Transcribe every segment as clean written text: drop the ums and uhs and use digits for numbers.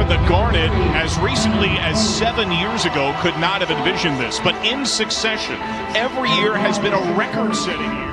And the Garnet, as recently as 7 years ago, could not have envisioned this. But in succession, every year has been a record-setting year.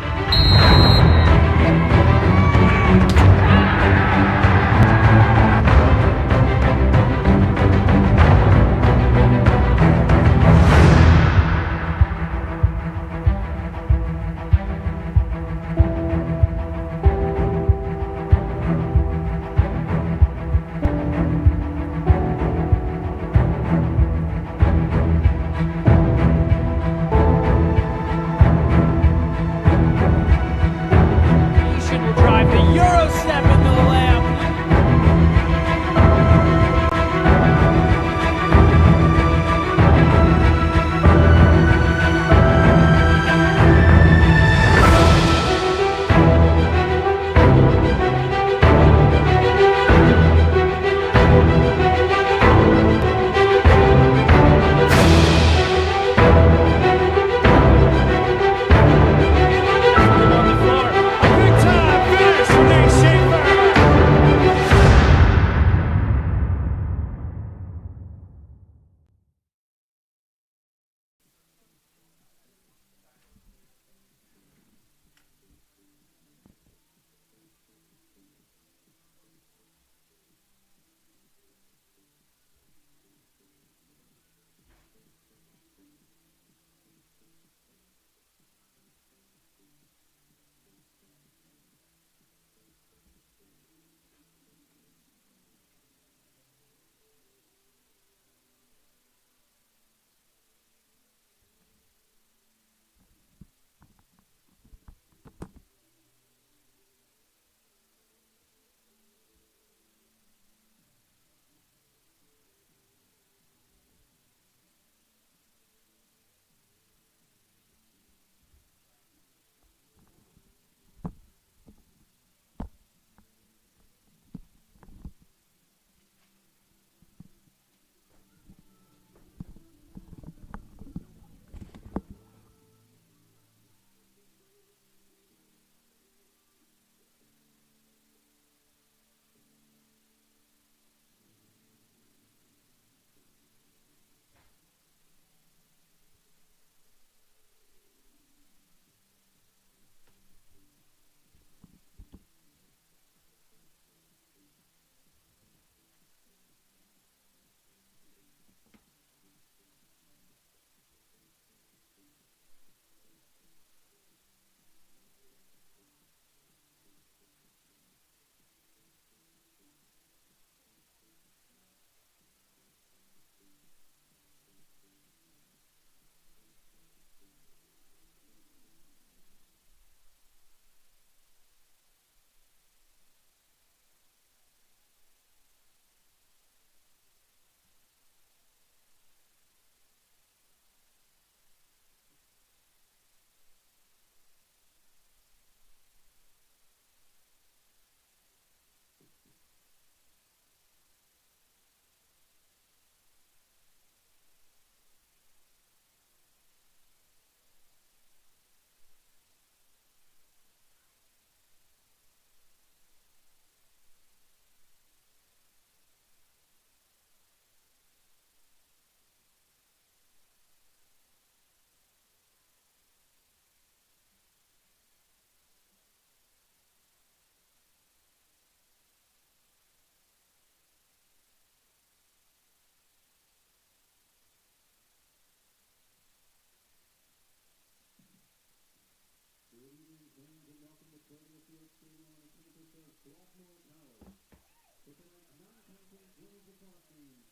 With tonight's non-conference women's lacrosse games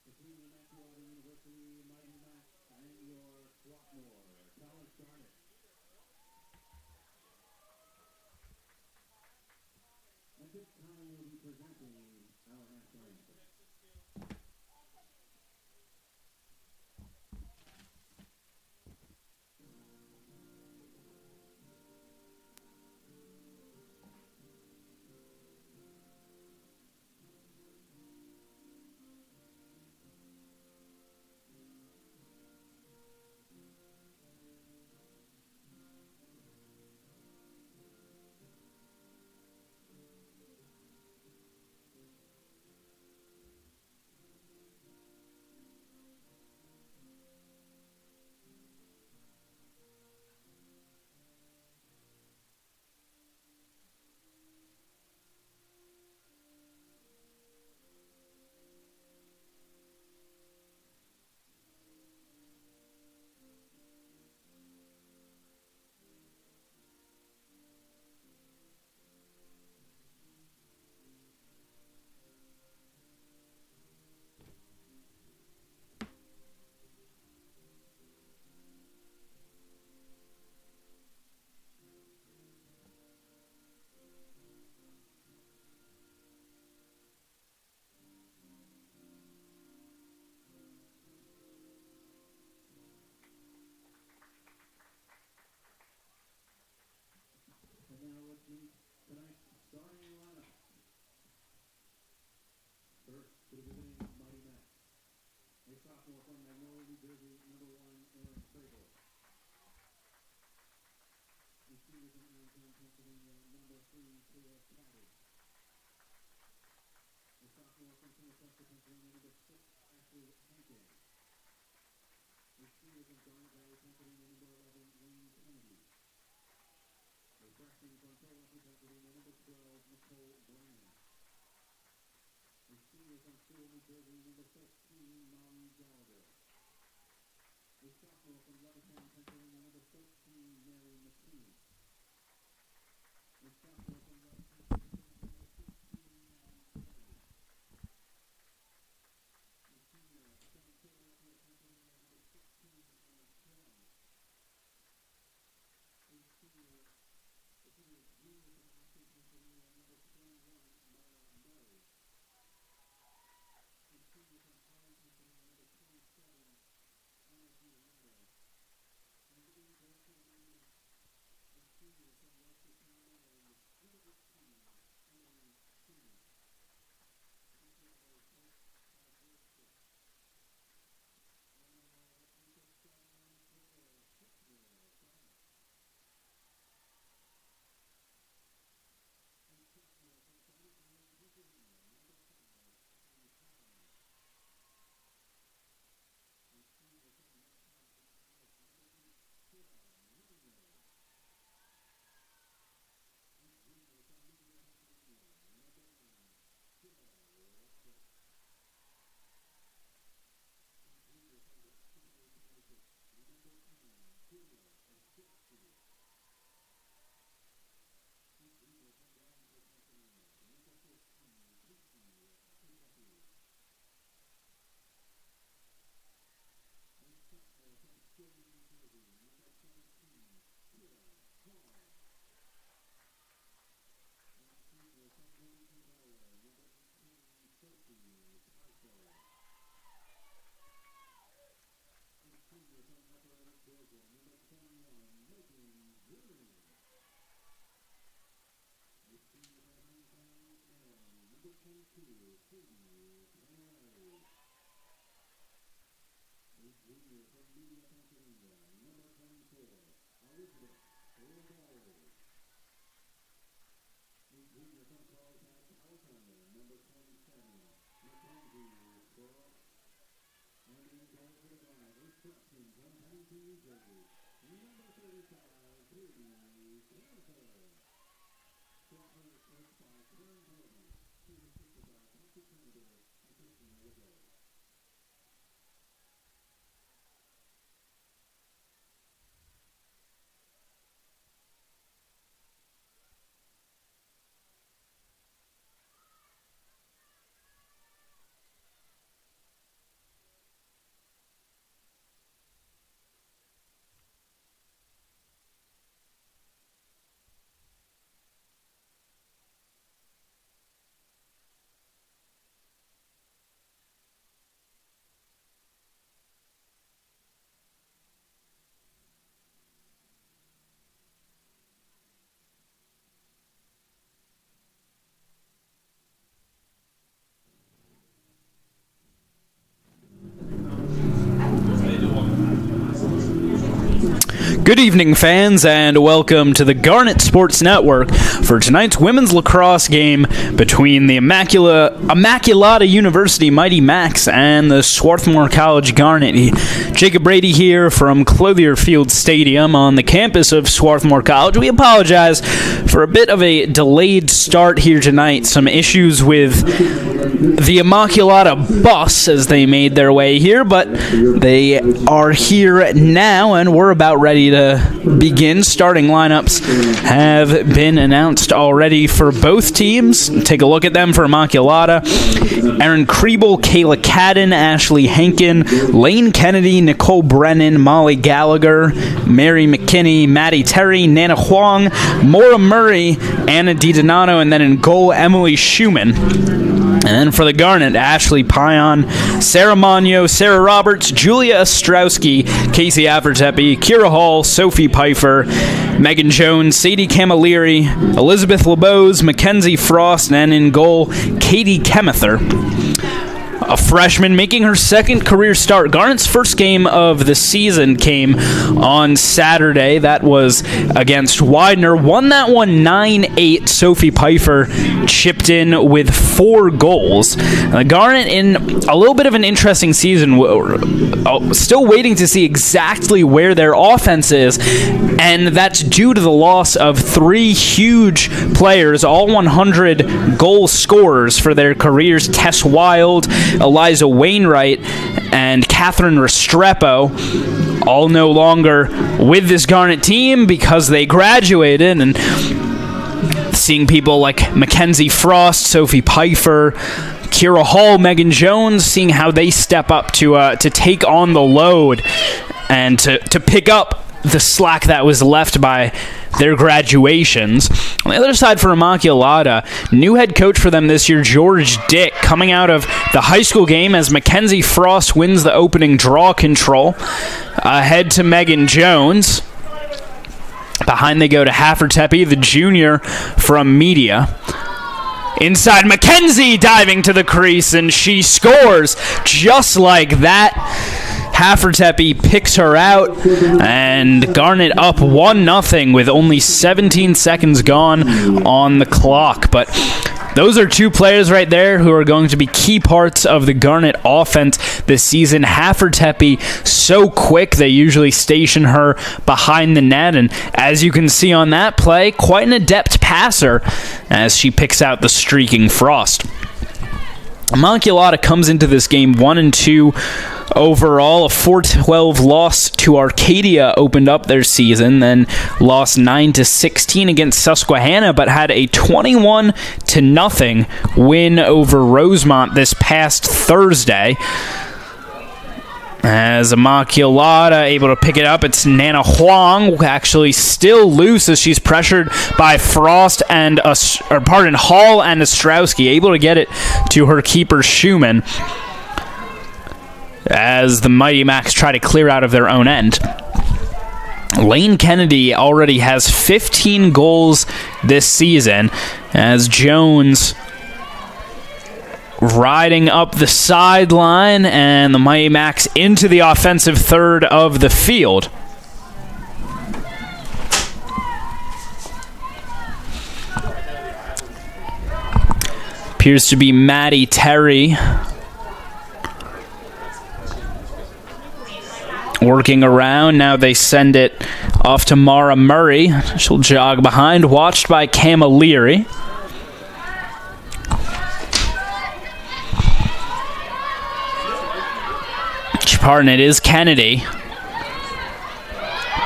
between the Immaculata University Mighty Macs and your Swarthmore College Garnet. At this time, we'll be presenting our national anthem. Receivers in Allentown, Pennsylvania, number 3, Taylor Caddy. The sophomore from Philadelphia, Pennsylvania, number 6, Ashley Hankin. Receivers in Garnet Valley, Pennsylvania, number 11, Wayne Kennedy. A freshman from Philadelphia, Pennsylvania, number 12, Nicole Brown. Receiver from Sewell, New Jersey, number 15, Molly Gallagher. A sophomore from Levittown, Pennsylvania, number 13, Mary McKinney. A sophomore from Levittown, Pennsylvania, number 15, Maddie Terry. A senior from Philadelphia, Pennsylvania, number 16, Anna Kelly. A junior from Austin, Pennsylvania, number 21, Mara Murray. A senior from Holland, Pennsylvania, number 27, Immaculata. And in goal for the Garnet, a senior from Lacrosse, Maryland, number 18, Emily Schumann. This is a coach of worship. And we can start on for Swarthmore. And Swarthmore from Garnet Valley, Pennsylvania, number 5, Ashley Howard. A senior from Lacrosse, number 8, Sarah Monroe. A junior from Immaculata, Pennsylvania, number 9, Sarah Lacrosse. A junior from Lacrosse, Connecticut, number 10, Julia Ostrowski. A junior from Wallingford, Pennsylvania, number 14, Casey Kentucky. A sophomore from Sewell, New Jersey, number 17, Kira Hall. A senior from Wilmington, Delaware, number 18, Sophie Piper. A senior from Alpharetta, Georgia, number 21, Megan Green. A senior from Hometown, Maryland, number 22, Katie Panarelli. A junior from Media, Pennsylvania, number 24, Elizabeth Oliveri. A junior from Carlsbad, California, number 27, Mackenzie Swarthmore. And in goal for the Garnet, a freshman from Pennington, New Jersey, number 35, Katie Cantor. Swarthmore is coached by Karen Gordon. She is assisted by Patrick Commodore and Christina Legault. Good evening, fans, and welcome to the Garnet Sports Network for tonight's women's lacrosse game between the Immaculata University Mighty Macs and the Swarthmore College Garnet. Jacob Brady here from Clothier Field Stadium on the campus of Swarthmore College. We apologize for a bit of a delayed start here tonight. Some issues with the Immaculata bus as they made their way here, but they are here now, and we're about ready to begin. Starting lineups have been announced already for both teams. Take a look at them for Immaculata. Erin Kriebel, Kayla Cadden, Ashley Hankin, Lane Kennedy, Nicole Brennan, Molly Gallagher, Mary McKinney, Maddie Terry, Nana Huang, Maura Murray, Anna DiDonato, and then in goal, Emily Schumann. And then for the Garnet, Ashley Pion, Sarah Magno, Sarah Roberts, Julia Ostrowski, Casey Avertepe, Kira Hall, Sophie Pfeiffer, Megan Jones, Sadie Camilleri, Elizabeth LeBose, Mackenzie Frost, and in goal, Katie Kemether. a freshman making her second career start. Garnet's first game of the season came on Saturday. That was against Widener. Won that one 9-8. Sophie Pfeiffer chipped in with 4 goals. Garnet in a little bit of an interesting season. Still waiting to see exactly where their offense is, and that's due to the loss of 3 huge players, all 100 goal scorers for their careers. Tess Wild, Eliza Wainwright, and Catherine Restrepo, all no longer with this Garnet team because they graduated. And seeing people like Mackenzie Frost, Sophie Pfeiffer, Kira Hall, Megan Jones, seeing how they step up to take on the load and to pick up the slack that was left by their graduations. On the other side for Immaculata, new head coach for them this year, George Dick, coming out of the high school game as Mackenzie Frost wins the opening draw control. Ahead to Megan Jones. Behind they go to Haffertepe, the junior from Media. Inside, Mackenzie diving to the crease, and she scores just like that. Haffertepe picks her out, and Garnet up 1-0 with only 17 seconds gone on the clock. But those are 2 players right there who are going to be key parts of the Garnet offense this season. Haffertepe, so quick, they usually station her behind the net, and as you can see on that play, quite an adept passer as she picks out the streaking Frost. Immaculata comes into this game 1-2 overall. A 4-12 loss to Arcadia opened up their season, then lost 9-16 against Susquehanna, but had a 21-0 win over Rosemont this past Thursday. As Immaculata able to pick it up, it's Nana Huang, actually still loose as she's pressured by Frost and Hall and Ostrowski, able to get it to her keeper Schumann as the Mighty Macs try to clear out of their own end. Lane Kennedy already has 15 goals this season as Jones riding up the sideline, and the Mighty Macs into the offensive third of the field. Appears to be Maddie Terry working around. Now they send it off to Mara Murray. She'll jog behind, watched by Cam Leary. Pardon, it is Kennedy.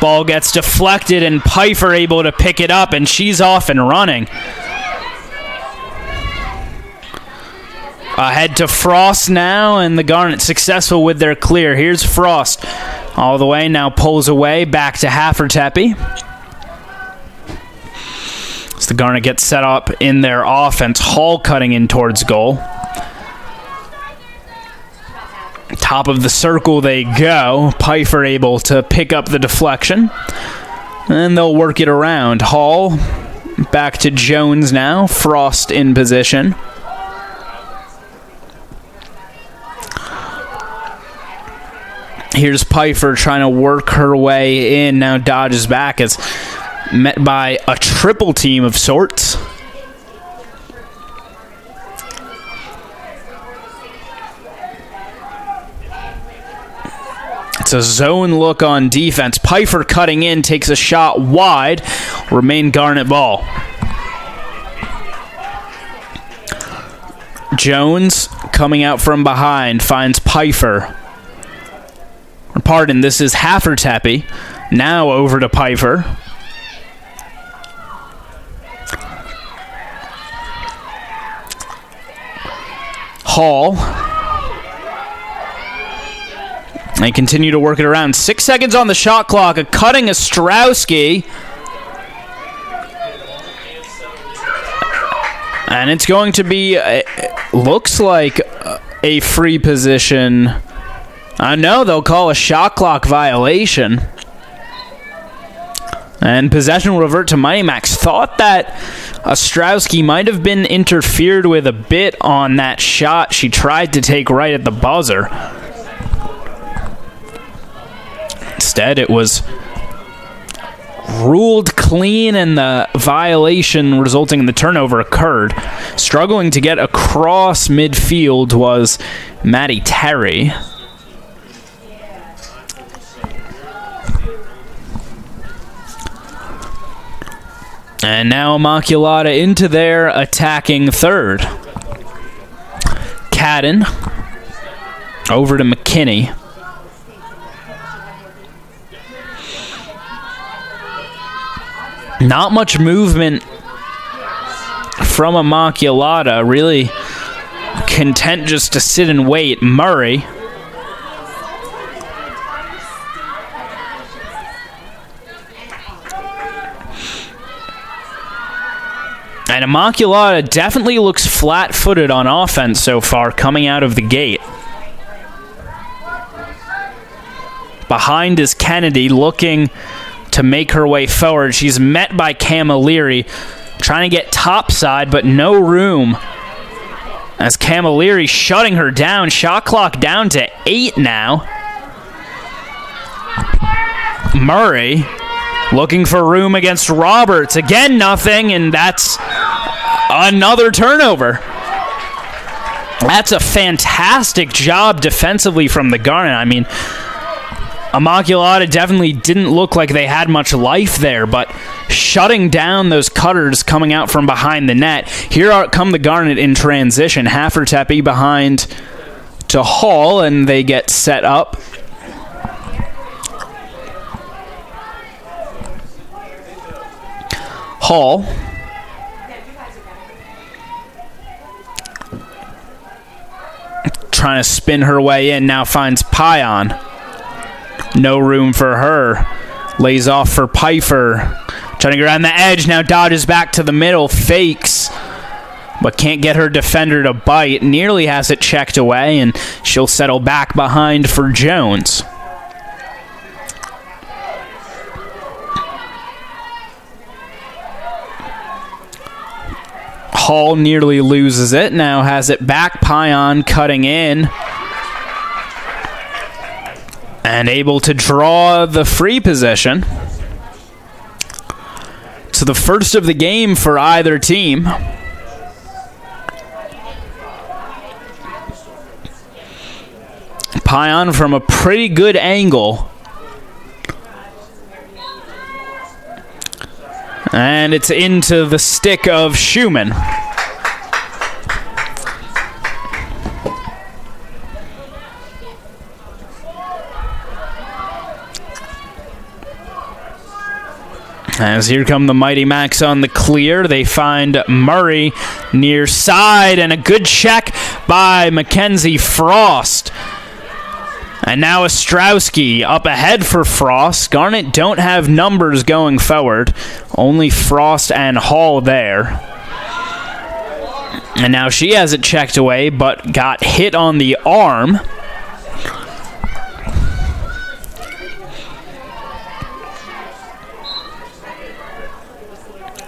Ball gets deflected, and Pfeiffer able to pick it up, and she's off and running. Ahead to Frost now, and the Garnet successful with their clear. Here's Frost all the way, now pulls away, back to Haffertepe. As the Garnet gets set up in their offense, Hall cutting in towards goal. Top of the circle they go. Pfeiffer able to pick up the deflection. And they'll work it around. Hall back to Jones now. Frost in position. Here's Pfeiffer trying to work her way in. Now dodges back as met by a triple team of sorts. It's a zone look on defense. Pfeiffer cutting in, takes a shot wide. Remain Garnet ball. Jones coming out from behind finds Pfeiffer. Pardon, this is Haffertepe. Now over to Pfeiffer. Hall. They continue to work it around. 6 seconds on the shot clock. A cutting Ostrowski. And it's going to be, looks like a free position. I know they'll call a shot clock violation. And possession will revert to Mighty Max. Thought that Ostrowski might have been interfered with a bit on that shot she tried to take right at the buzzer. Instead, it was ruled clean, and the violation resulting in the turnover occurred. Struggling to get across midfield was Maddie Terry. And now Immaculata into their attacking third. Cadden over to McKinney. Not much movement from Immaculata, really content just to sit and wait. Murray. And Immaculata definitely looks flat-footed on offense so far coming out of the gate. Behind is Kennedy looking to make her way forward. She's met by Camilleri trying to get topside, but no room. As Camilleri shutting her down. Shot clock down to 8 now. Murray looking for room against Roberts. Again, nothing, and that's another turnover. That's a fantastic job defensively from the Garnet. I mean, Immaculata definitely didn't look like they had much life there, but shutting down those cutters coming out from behind the net. Here come the Garnet in transition. Haffertepe behind to Hall, and they get set up. Hall trying to spin her way in, now finds Pion. No room for her. Lays off for Pfeiffer. Trying to get around the edge, now dodges back to the middle, fakes, but can't get her defender to bite. Nearly has it checked away, and she'll settle back behind for Jones. Hall nearly loses it, now has it back. Pion cutting in. And able to draw the free possession. So the first of the game for either team. Pion from a pretty good angle. And it's into the stick of Schumann. As here come the Mighty Macs on the clear. They find Murray near side, and a good check by Mackenzie Frost. And now Ostrowski up ahead for Frost. Garnet don't have numbers going forward. Only Frost and Hall there. And now she has it checked away, but got hit on the arm.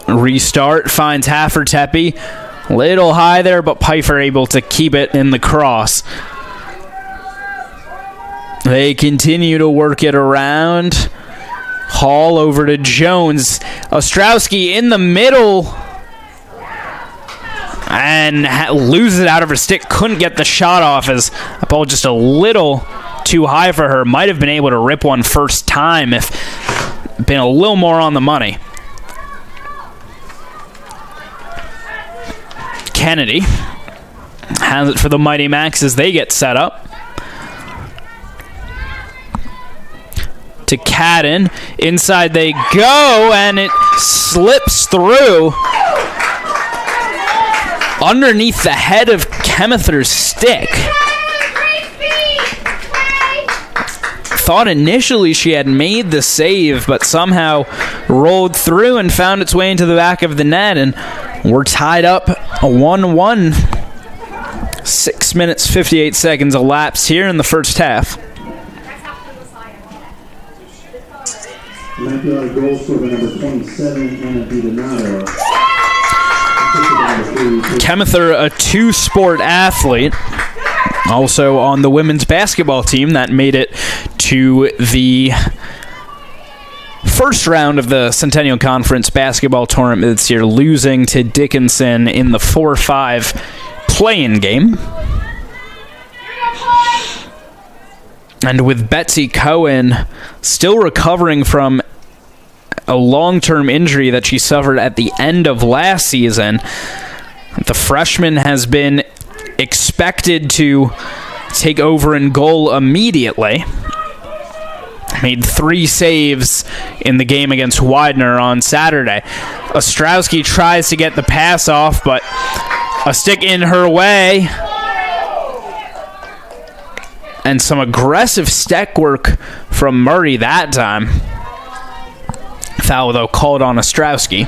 Restart, finds Haffertepe. Little high there, but Pfeiffer able to keep it in the cross. They continue to work it around. Hall over to Jones. Ostrowski in the middle. And loses it out of her stick. Couldn't get the shot off as the ball just a little too high for her. Might have been able to rip one first time if been a little more on the money. Kennedy has it for the Mighty Macs as they get set up. To Cadden. Inside they go, and it slips through underneath the head of Kemether's stick. Thought initially she had made the save, but somehow rolled through and found its way into the back of the net, and we're tied up 1-1. 6 minutes, 58 seconds elapsed here in the first half. Immaculata goal scorer number 27, Anna DiDonato. Kemether, a two-sport athlete, also on the women's basketball team that made it to the first round of the Centennial Conference basketball tournament this year, losing to Dickinson in the 4-5 play-in game. And with Betsy Cohen still recovering from a long-term injury that she suffered at the end of last season, the freshman has been expected to take over in goal immediately. Made 3 saves in the game against Widener on Saturday. Ostrowski tries to get the pass off, but a stick in her way. And some aggressive step work from Murray that time. Foul, though, called on Ostrowski.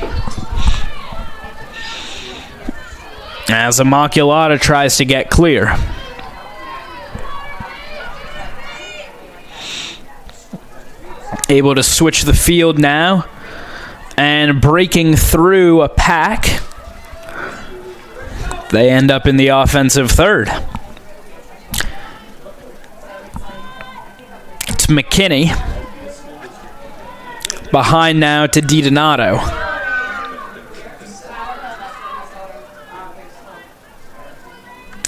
As Immaculata tries to get clear. Able to switch the field now. And breaking through a pack. They end up in the offensive third. It's McKinney. Behind now to DiDonato.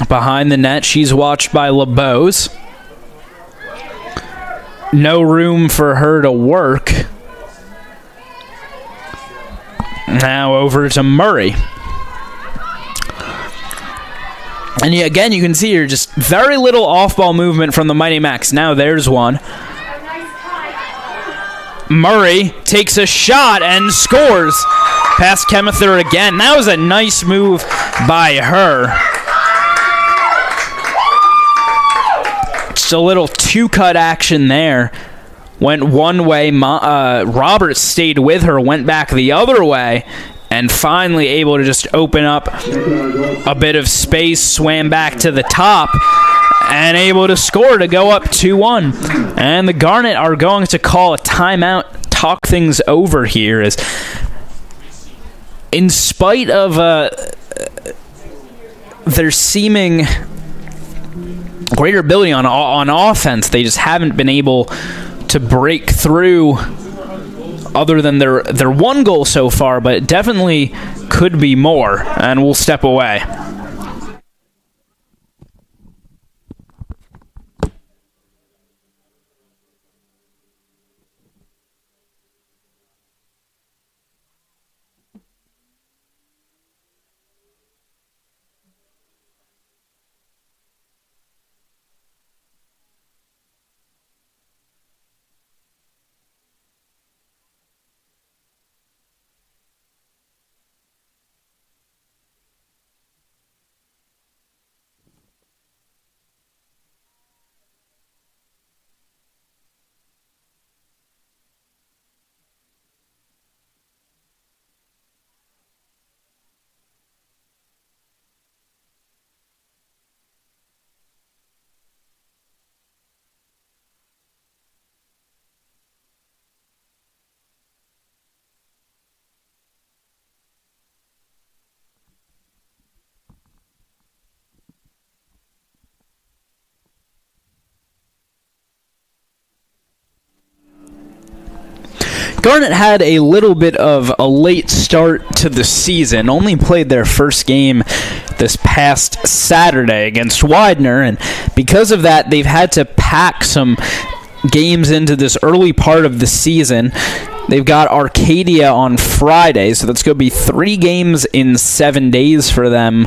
Behind the net, she's watched by LeBeaus. No room for her to work. Now over to Murray. And again, you can see here just very little off-ball movement from the Mighty Macs. Now there's one. Murray takes a shot and scores past Kemether again. That was a nice move by her. Just a little two-cut action there. Went one way. Roberts stayed with her, went back the other way, and finally able to just open up a bit of space, swam back to the top, and able to score to go up 2-1. And the Garnet are going to call a timeout, talk things over here, as in spite of their seeming greater ability on offense, they just haven't been able to break through other than their one goal so far, but it definitely could be more, and we'll step away. Garnet had a little bit of a late start to the season, only played their first game this past Saturday against Widener, and because of that, they've had to pack some games into this early part of the season. They've got Arcadia on Friday, so that's going to be 3 games in 7 days for them,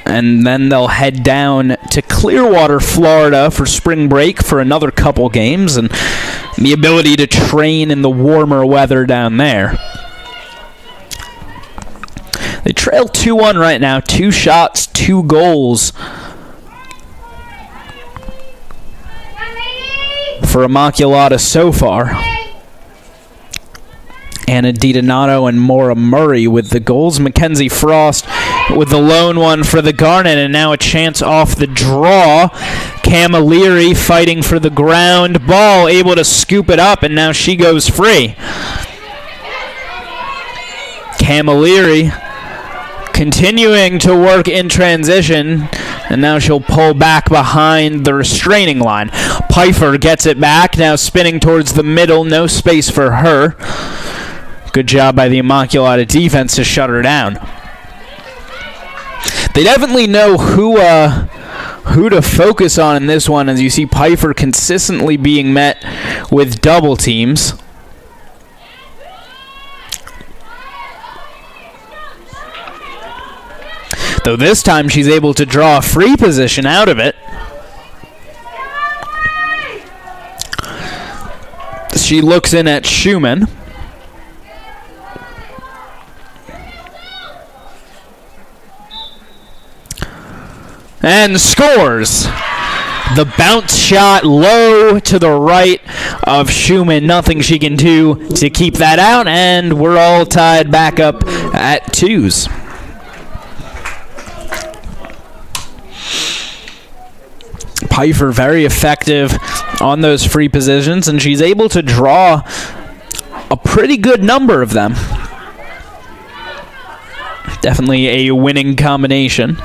and then they'll head down to Clearwater, Florida for spring break for another couple games, and the ability to train in the warmer weather down there. They trail 2-1 right now, 2 shots, 2 goals for Immaculata so far. Anna DiDonato and Maura Murray with the goals. Mackenzie Frost with the lone one for the Garnet, and now a chance off the draw. Camilleri fighting for the ground ball, able to scoop it up, and now she goes free. Camilleri continuing to work in transition, and now she'll pull back behind the restraining line. Pfeiffer gets it back, now spinning towards the middle, no space for her. Good job by the Immaculata defense to shut her down. They definitely know who to focus on in this one, as you see Pfeiffer consistently being met with double teams. Though this time she's able to draw a free position out of it. She looks in at Schumann. And scores. The bounce shot low to the right of Schumann. Nothing she can do to keep that out, and we're all tied back up at 2s. Pfeiffer very effective on those free positions, and she's able to draw a pretty good number of them. Definitely a winning combination.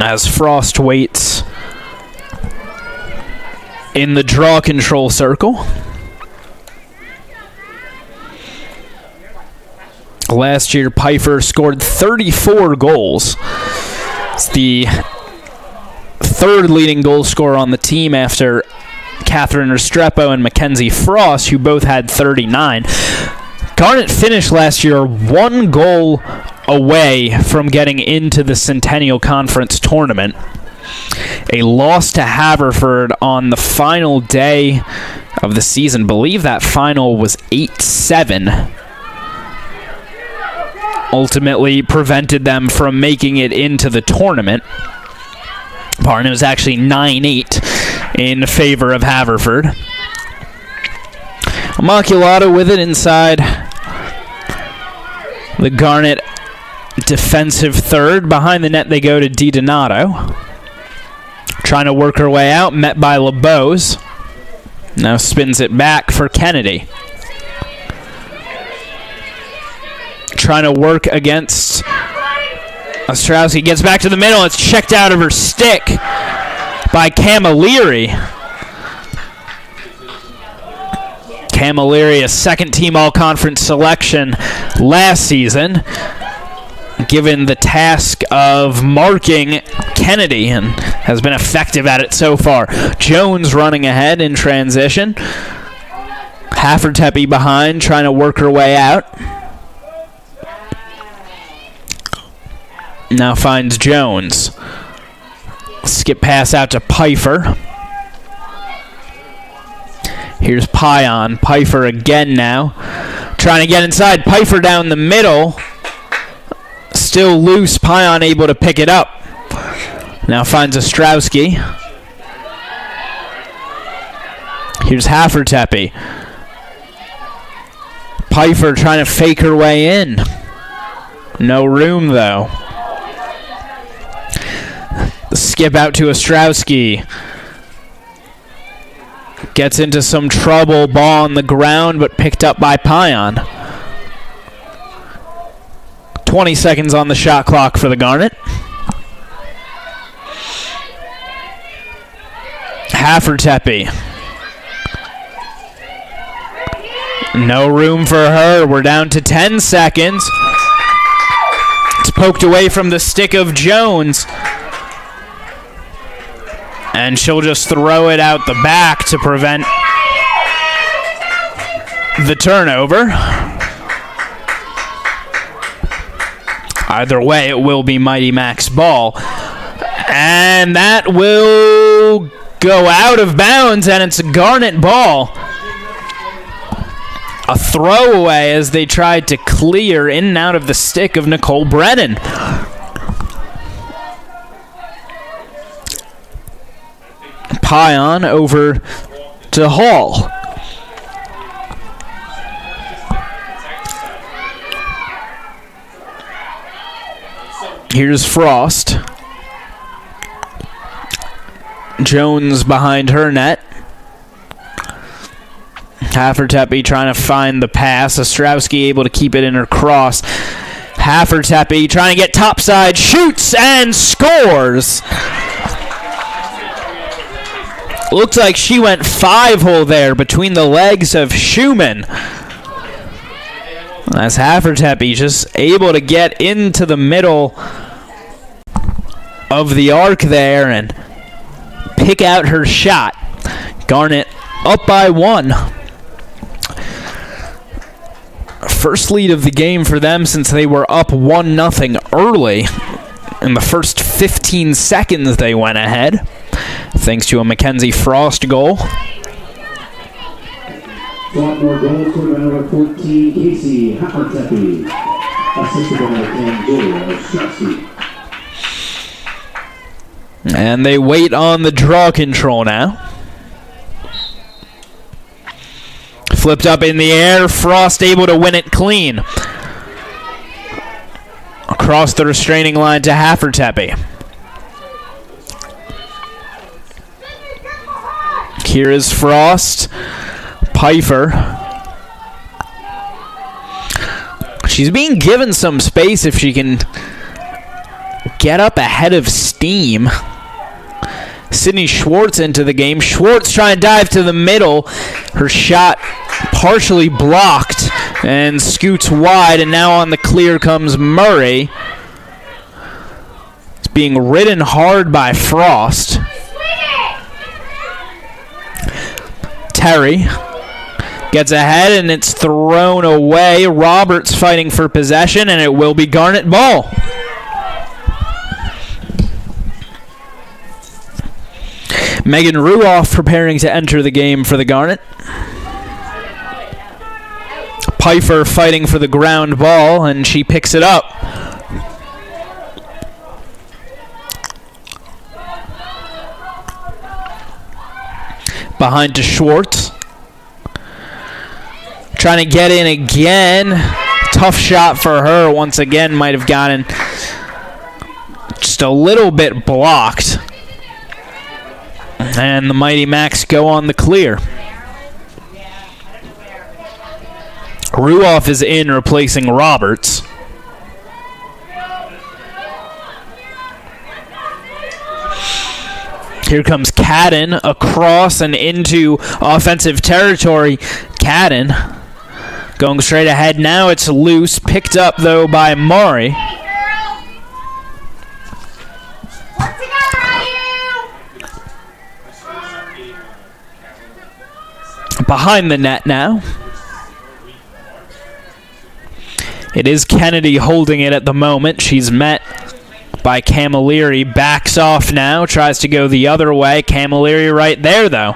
As Frost waits in the draw control circle. Last year, Pfeiffer scored 34 goals. It's the third leading goal scorer on the team after Catherine Restrepo and Mackenzie Frost, who both had 39. Garnet finished last year 1 goal away from getting into the Centennial Conference tournament. A loss to Haverford on the final day of the season. I believe that final was 8-7. Ultimately prevented them from making it into the tournament. Pardon, it was actually 9-8 in favor of Haverford. Immaculata with it inside the Garnet defensive third. Behind the net they go to DiDonato. Trying to work her way out, met by LeBeaus. Now spins it back for Kennedy. Trying to work against Ostrowski. Gets back to the middle. It's checked out of her stick by Camilleri. Camilleri, a second-team all-conference selection last season, given the task of marking Kennedy, and has been effective at it so far. Jones running ahead in transition. Haffertepe behind, trying to work her way out. Now finds Jones. Skip pass out to Pfeiffer. Here's Pion. Pfeiffer again now. Trying to get inside. Pfeiffer down the middle. Still loose. Pion able to pick it up. Now finds Ostrowski. Here's Haffertepe. Pfeiffer trying to fake her way in. No room though. The skip out to Ostrowski. Gets into some trouble. Ball on the ground, but picked up by Pion. 20 seconds on the shot clock for the Garnet. Haffertepe. No room for her. We're down to 10 seconds. It's poked away from the stick of Jones. And she'll just throw it out the back to prevent the turnover. Either way, it will be Mighty Mac's ball. And that will go out of bounds, and it's a Garnet ball. A throwaway as they tried to clear in and out of the stick of Nicole Brennan. Pion over to Hall. Here's Frost. Jones behind her net. Haffertepe trying to find the pass. Ostrowski able to keep it in her cross. Haffertepe trying to get topside. Shoots and scores. Looks like she went 5-hole there between the legs of Schumann. As Haffertepe just able to get into the middle of the arc there and pick out her shot. Garnet up by 1. First lead of the game for them since they were up 1-0 early. In the first 15 seconds they went ahead, thanks to a Mackenzie Frost goal. Swarthmore goal scored by number 14, Casey Haffertepe. Assisted by number 10, Julia Ostrowski. And they wait on the draw control now. Flipped up in the air. Frost able to win it clean. Across the restraining line to Haffertepe. Here is Frost. Pfeiffer. She's being given some space if she can get up ahead of steam. Sydney Schwartz into the game. Schwartz trying to dive to the middle. Her shot partially blocked and scoots wide, and now on the clear comes Murray. It's being ridden hard by Frost. Terry gets ahead, and it's thrown away. Roberts fighting for possession, and it will be Garnet ball. Megan Ruoff preparing to enter the game for the Garnet. Pfeiffer fighting for the ground ball, and she picks it up. Behind to Schwartz. Trying to get in again. Tough shot for her. Once again, might have gotten just a little bit blocked. And the Mighty Macs go on the clear. Ruoff is in, replacing Roberts. Here comes Cadden across and into offensive territory. Cadden going straight ahead now. It's loose. Picked up, though, by Maury. Behind the net now. It is Kennedy holding it at the moment. She's met by Camilleri. Backs off now. Tries to go the other way. Camilleri right there, though.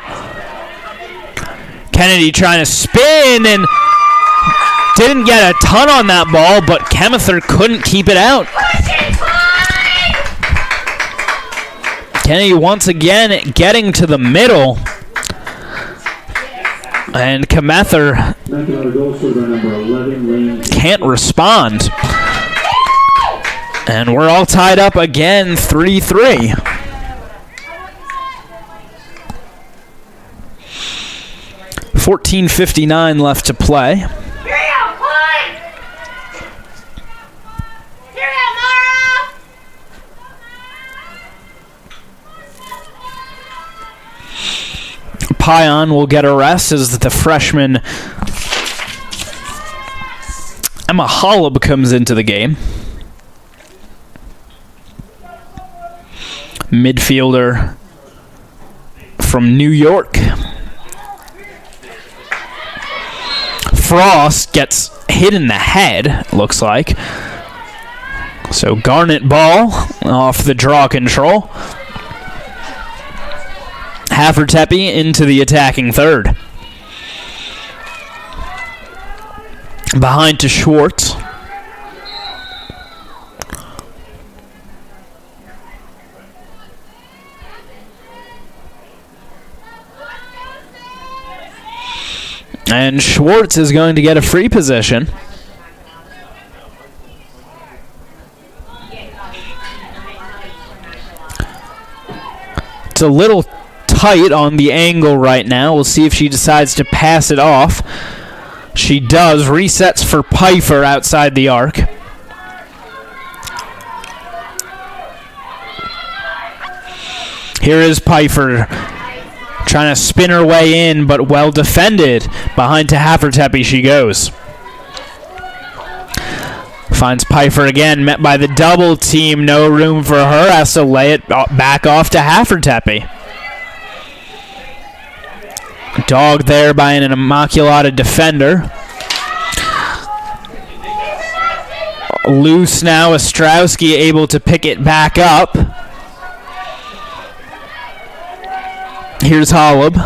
Kennedy trying to spin and didn't get a ton on that ball, but Kemether couldn't keep it out. Kennedy once again getting to the middle. And Kemether can't respond. And we're all tied up again, 3-3. $14:59 left to play. Pion will get a rest as the freshman Emma Hollub comes into the game. Midfielder from New York. Frost gets hit in the head, looks like. So Garnet ball off the draw control. Haffertepe into the attacking third. Behind to Schwartz. And Schwartz is going to get a free position. It's a little tight on the angle right now. We'll see if she decides to pass it off. She does. Resets for Pfeiffer outside the arc. Here is Pfeiffer trying to spin her way in, but well defended. Behind to Haffertepe she goes. Finds Pfeiffer again, met by the double team. No room for her. Has to lay it back off to Haffertepe. Dogged there by an Immaculata defender. Loose now. Ostrowski able to pick it back up. Here's Holub.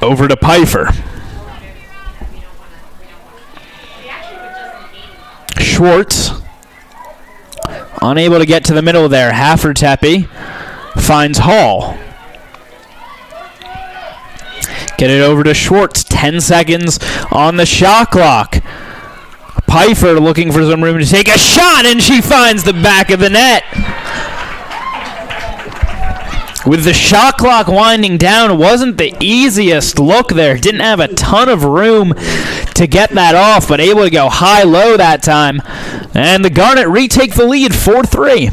Over to Pfeiffer. Schwartz. Unable to get to the middle there. Haffertepe finds Hall. Get it over to Schwartz. 10 seconds on the shot clock. Pfeiffer looking for some room to take a shot, and she finds the back of the net. With the shot clock winding down, it wasn't the easiest look there. Didn't have a ton of room to get that off, but able to go high-low that time. And the Garnet retake the lead, 4-3.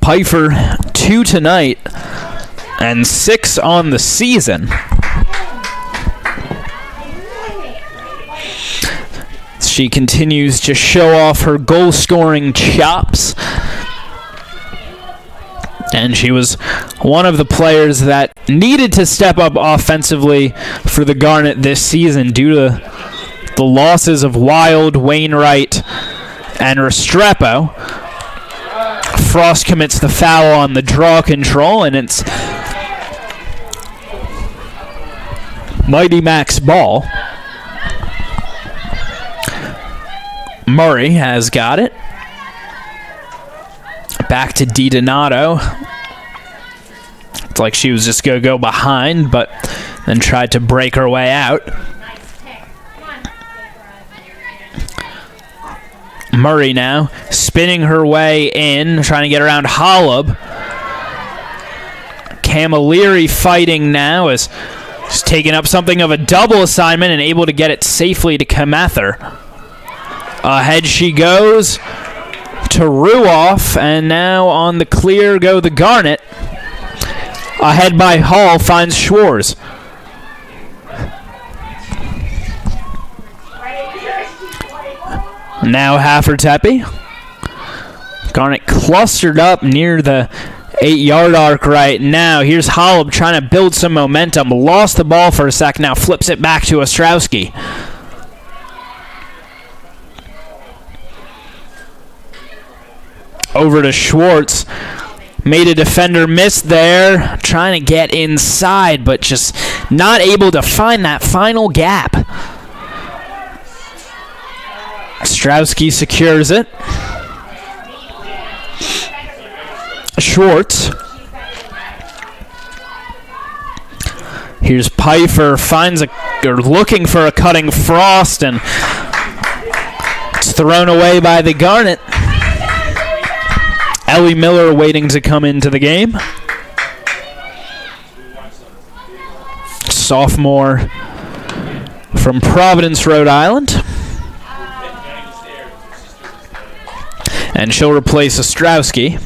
Pfeiffer 2 tonight and 6 on the season. She continues to show off her goal-scoring chops. And she was one of the players that needed to step up offensively for the Garnet this season due to the losses of Wild, Wainwright, and Restrepo. Frost commits the foul on the draw control, and it's Mighty Mac's ball. Murray has got it. Back to DiDonato. It's like she was just going to go behind, but then tried to break her way out. Murray now spinning her way in, trying to get around Holub. Camilleri fighting now as she's taking up something of a double assignment and able to get it safely to Kamather. Ahead she goes to Ruoff, and now on the clear go the Garnet. Ahead by Hall, finds Schwartz. Now Haffertepe. Garnet clustered up near the 8-yard arc right now. Here's Holub trying to build some momentum. Lost the ball for a sec, now flips it back to Ostrowski. Over to Schwartz. Made a defender miss there. Trying to get inside, but just not able to find that final gap. Ostrowski secures it. Schwartz. Here's Pfeiffer. Looking for a cutting Frost, and it's thrown away by the Garnet. Ellie Miller waiting to come into the game. Sophomore from Providence, Rhode Island. And she'll replace Ostrowski.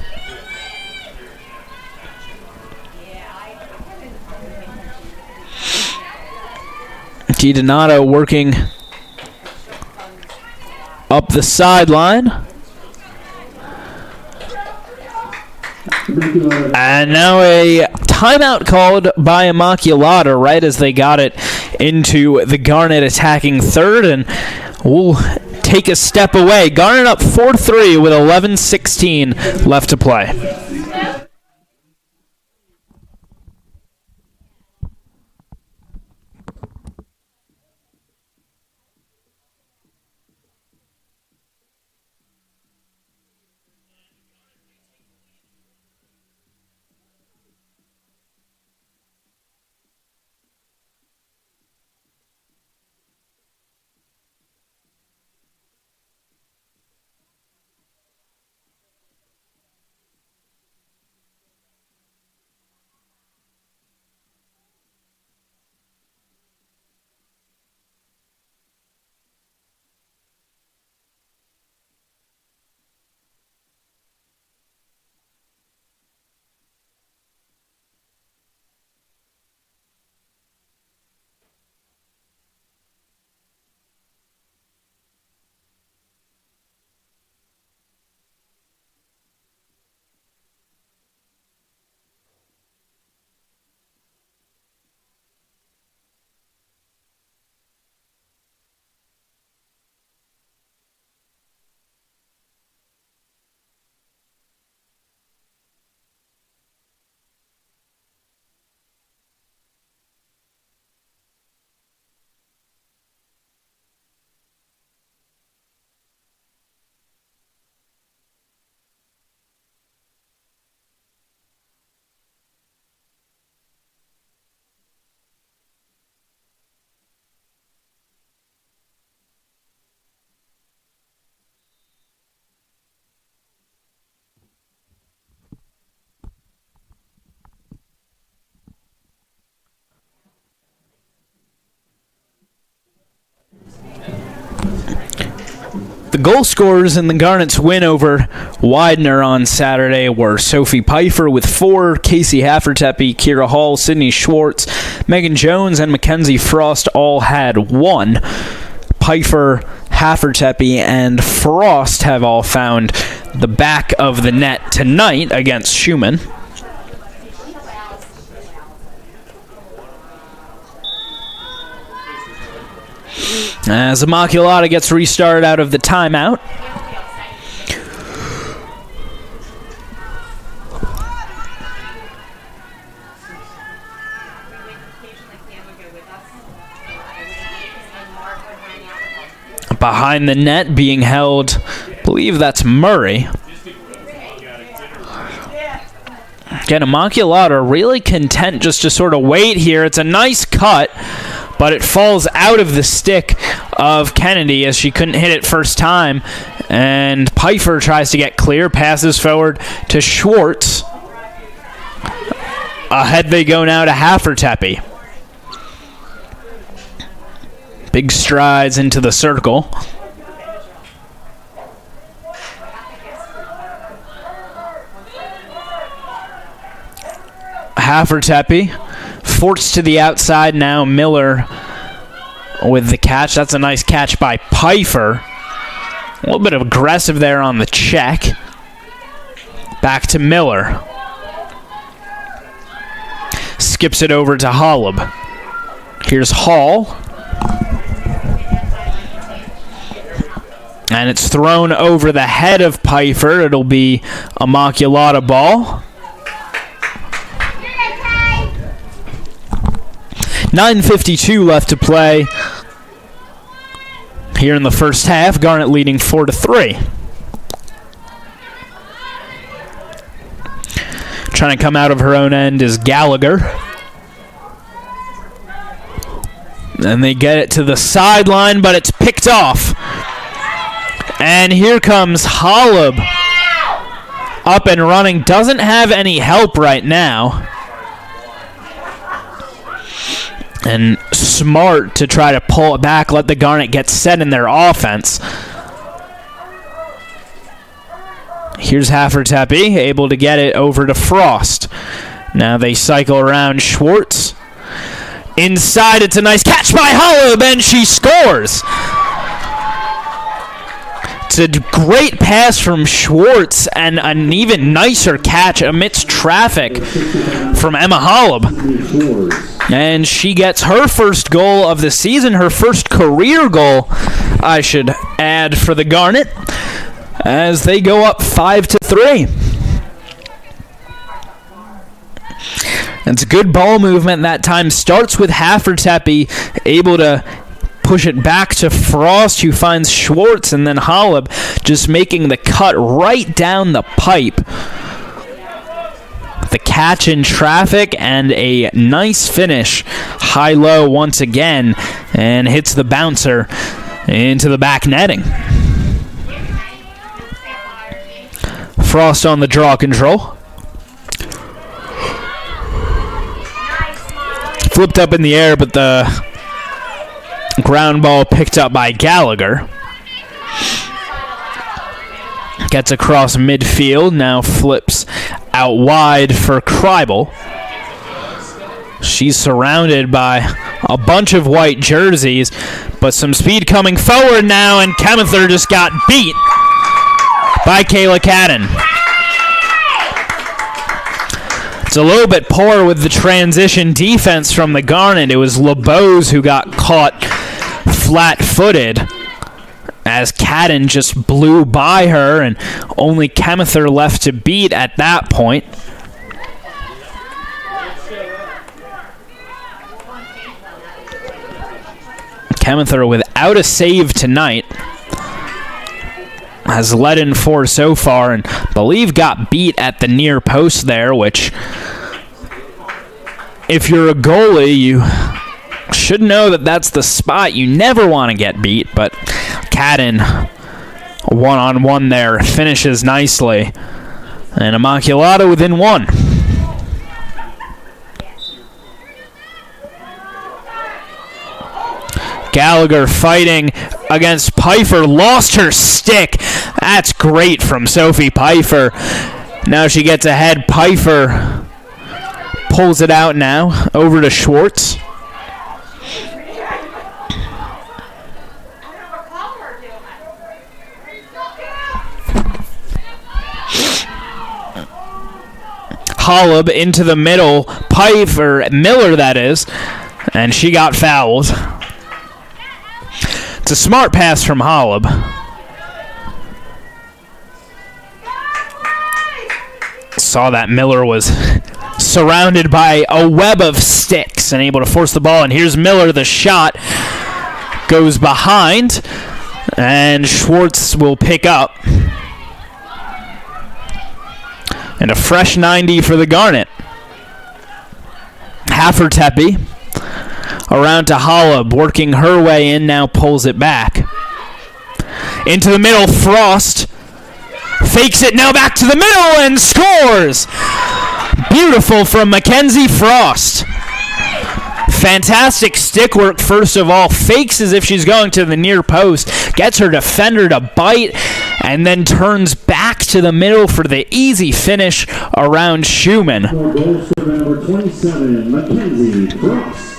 DiDonato working up the sideline. And now a timeout called by Immaculata right as they got it into the Garnet attacking third, and we'll take a step away. Garnet up 4-3 with 11:16 left to play. The goal scorers in the Garnet's win over Widener on Saturday were Sophie Pfeiffer with 4, Casey Haffertepe, Kira Hall, Sydney Schwartz, Megan Jones, and Mackenzie Frost all had 1. Pfeiffer, Haffertepe, and Frost have all found the back of the net tonight against Schumann. As Immaculata gets restarted out of the timeout. Behind the net being held, I believe that's Murray. Again, Immaculata really content just to sort of wait here. It's a nice cut, but it falls out of the stick of Kennedy as she couldn't hit it first time. And Pfeiffer tries to get clear, passes forward to Schwartz. Ahead they go now to Haffertepe. Big strides into the circle. Haffertepe forced to the outside now. Miller with the catch. That's a nice catch by Pfeiffer. A little bit of aggressive there on the check. Back to Miller. Skips it over to Holub. Here's Hall. And it's thrown over the head of Pfeiffer. It'll be a Immaculata ball. 9:52 left to play here in the first half. Garnet leading 4-3. Trying to come out of her own end is Gallagher. And they get it to the sideline, but it's picked off. And here comes Holub up and running. Doesn't have any help right now. And smart to try to pull it back, let the Garnet get set in their offense. Here's Haffertepe, able to get it over to Frost. Now they cycle around Schwartz. Inside, it's a nice catch by Holub, and she scores. It's a great pass from Schwartz and an even nicer catch amidst traffic from Emma Holub. And she gets her first goal of the season, her first career goal, I should add, for the Garnet, as they go up 5-3. It's good ball movement that time. Starts with Haffertepe, able to push it back to Frost, who finds Schwartz, and then Holub just making the cut right down the pipe. The catch in traffic and a nice finish. High-low once again, and hits the bouncer into the back netting. Frost on the draw control. Flipped up in the air, but the ground ball picked up by Gallagher. Gets across midfield, now flips out wide for Kreibel. She's surrounded by a bunch of white jerseys, but some speed coming forward now, and Kemether just got beat by Kayla Cadden. It's a little bit poor with the transition defense from the Garnet. It was LeBeau's who got caught flat-footed as Cadden just blew by her, and only Kemether left to beat at that point. Kemether without a save tonight. Has led in 4 so far, and I believe got beat at the near post there, which, if you're a goalie, you should know that that's the spot you never want to get beat, but Cadden, one-on-one there, finishes nicely, and Immaculata within 1. Gallagher fighting against Pfeiffer. Lost her stick. That's great from Sophie Pfeiffer. Now she gets ahead. Pfeiffer pulls it out now. Over to Schwartz. Holub into the middle. Miller, that is. And she got fouled. It's a smart pass from Holub. Saw that Miller was surrounded by a web of sticks and able to force the ball. And here's Miller. The shot goes behind. And Schwartz will pick up. And a fresh 90 for the Garnet. Haffertepe around to Holub, working her way in, now pulls it back. Into the middle, Frost fakes it, now back to the middle and scores! Beautiful from Mackenzie Frost. Fantastic stick work, first of all. Fakes as if she's going to the near post. Gets her defender to bite. And then turns back to the middle for the easy finish around Schumann. Number 27, Mackenzie Frost.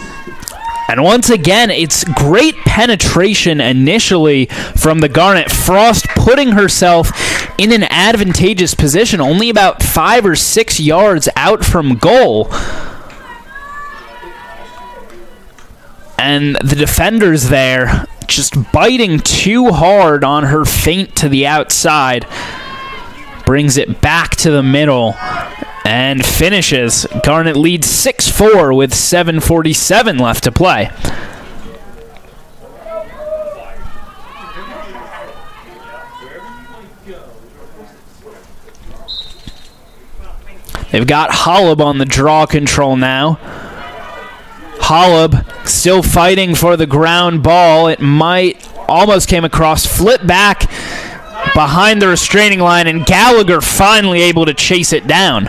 And once again, it's great penetration initially from the Garnet. Frost putting herself in an advantageous position, only about 5 or 6 yards out from goal. And the defenders there just biting too hard on her feint to the outside. Brings it back to the middle and finishes. Garnet leads 6-4 with 7:47 left to play. They've got Holub on the draw control now. Holub still fighting for the ground ball. It almost came across, flip back behind the restraining line, and Gallagher finally able to chase it down.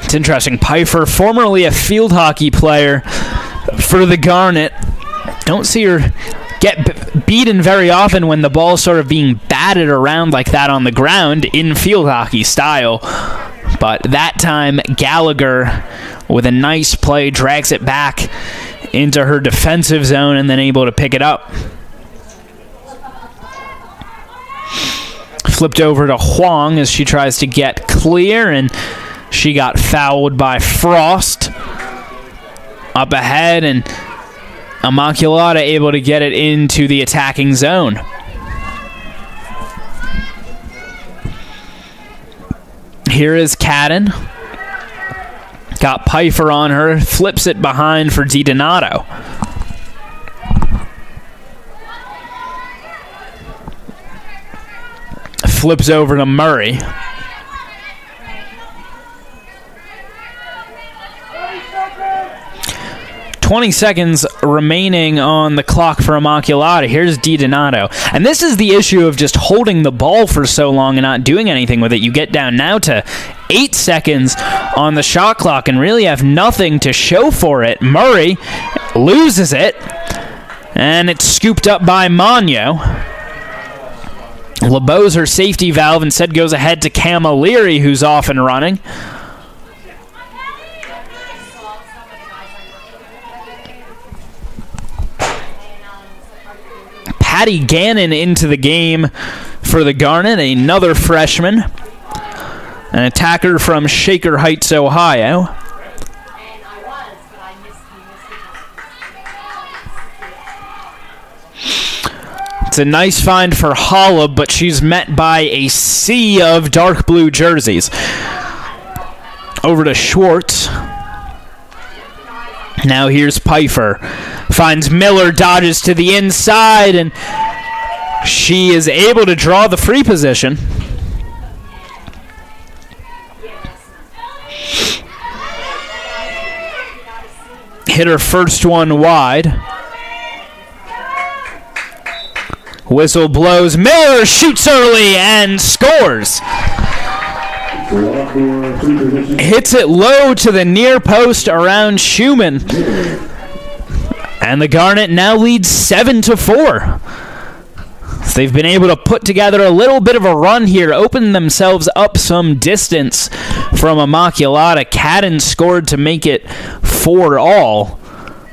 It's interesting. Pfeiffer, formerly a field hockey player for the Garnet. Don't see her get beaten very often when the ball's sort of being batted around like that on the ground in field hockey style. But that time, Gallagher, with a nice play, drags it back into her defensive zone and then able to pick it up. Flipped over to Huang as she tries to get clear, and she got fouled by Frost. Up ahead, and Immaculata able to get it into the attacking zone. Here is Cadden. Got Pfeiffer on her. Flips it behind for DiDonato. Flips over to Murray. 20 seconds remaining on the clock for Immaculata. Here's DiDonato. And this is the issue of just holding the ball for so long and not doing anything with it. You get down now to 8 seconds on the shot clock and really have nothing to show for it. Murray loses it, and it's scooped up by Magno. LeBeau's her safety valve, instead goes ahead to Cam O'Leary, who's off and running. Patty Gannon into the game for the Garnet, another freshman, an attacker from Shaker Heights, Ohio. It's a nice find for Holub, but she's met by a sea of dark blue jerseys. Over to Schwartz. Now here's Pfeiffer. Finds Miller, dodges to the inside, and she is able to draw the free position. Hit her first one wide. Whistle blows. Miller shoots early and scores. Swarthmore, free position. Hits it low to the near post around Schumann. And the Garnet now leads 7-4. So they've been able to put together a little bit of a run here, open themselves up some distance from Immaculata. Cadden scored to make it 4-all.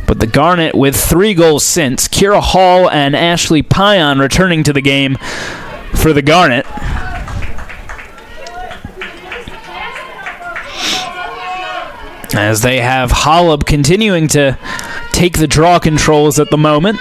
But the Garnet with 3 goals since. Kira Hall and Ashley Pion returning to the game for the Garnet. As they have Holub continuing to take the draw controls at the moment.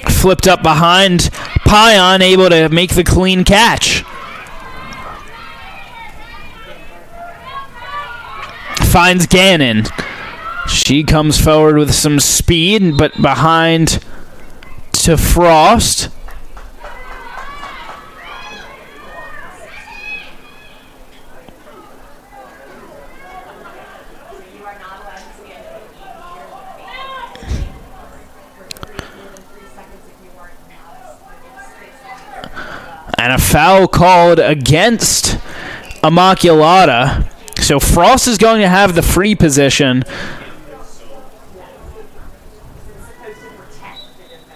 Flipped up behind Pion, able to make the clean catch. Finds Gannon. She comes forward with some speed, but behind to Frost. And a foul called against Immaculata. So Frost is going to have the free position.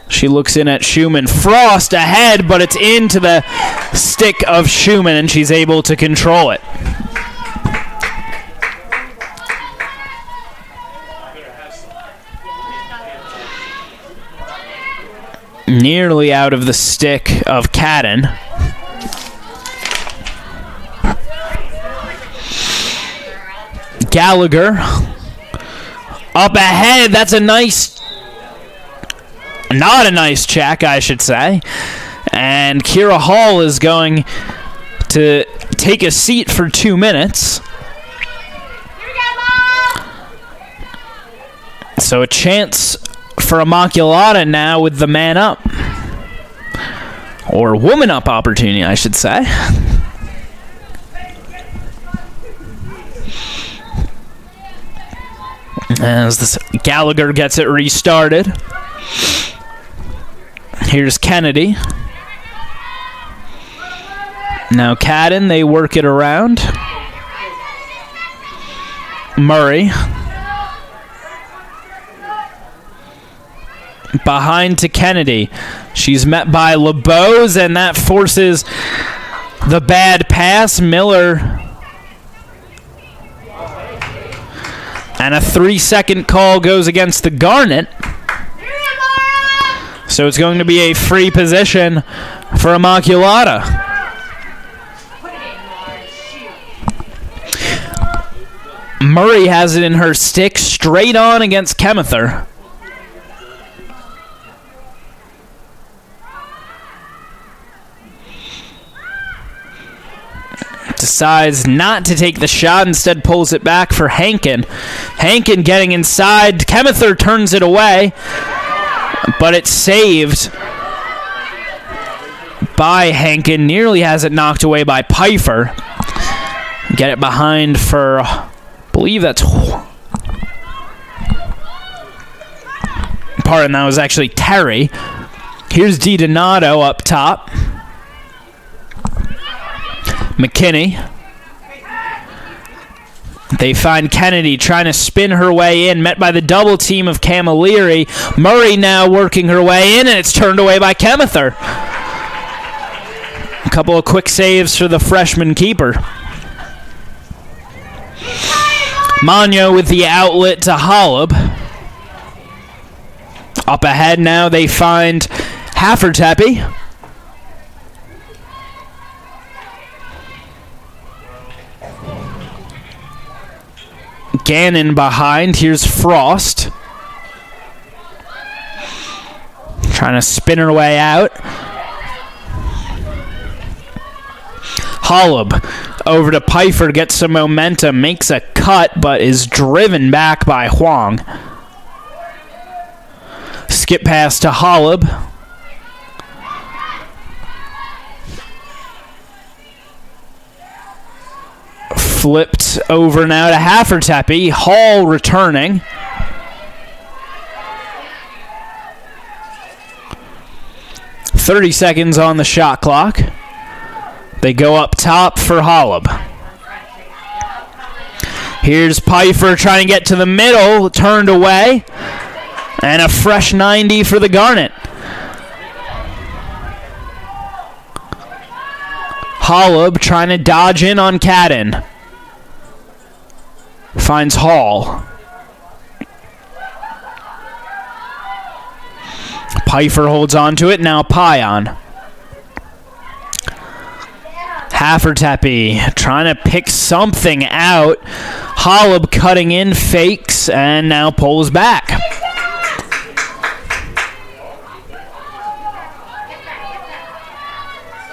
She looks in at Schumann. Frost ahead, but it's into the stick of Schumann, and she's able to control it. Nearly out of the stick of Cadden. Gallagher up ahead. That's a nice, not a nice check, I should say. And Kira Hall is going to take a seat for 2 minutes. So a chance for Immaculata now with the man up. Or woman up opportunity, I should say. As this Gallagher gets it restarted. Here's Kennedy. Now Cadden, they work it around. Murray. Behind to Kennedy. She's met by LeBeau, and that forces the bad pass. Miller. And a 3-second call goes against the Garnet. So it's going to be a free position for Immaculata. Murray has it in her stick, straight on against Kemether. Decides not to take the shot, instead pulls it back for Hankin. Hankin getting inside. Kemether turns it away, but it's saved by Hankin. Nearly has it knocked away by Pfeiffer. Get it behind for, I believe that's... Pardon, that was actually Terry. Here's DiDonato up top. McKinney. They find Kennedy trying to spin her way in, met by the double team of Camilleri. Murray now working her way in, and it's turned away by Kemether. A couple of quick saves for the freshman keeper. Magno with the outlet to Holub. Up ahead now they find Haffertepe. Gannon behind. Here's Frost. Trying to spin her way out. Holub over to Pfeiffer, gets some momentum, makes a cut, but is driven back by Huang. Skip pass to Holub. Flipped over now to Haffertepe. Hall returning. .30 seconds on the shot clock. They go up top for Holub. Here's Pfeiffer trying to get to the middle, turned away. And a fresh 90 for the Garnet. Holub trying to dodge in on Cadden. Finds Hall. Pfeiffer holds on to it. Now Pion. Haffertepe trying to pick something out. Holub cutting in, fakes, and now pulls back.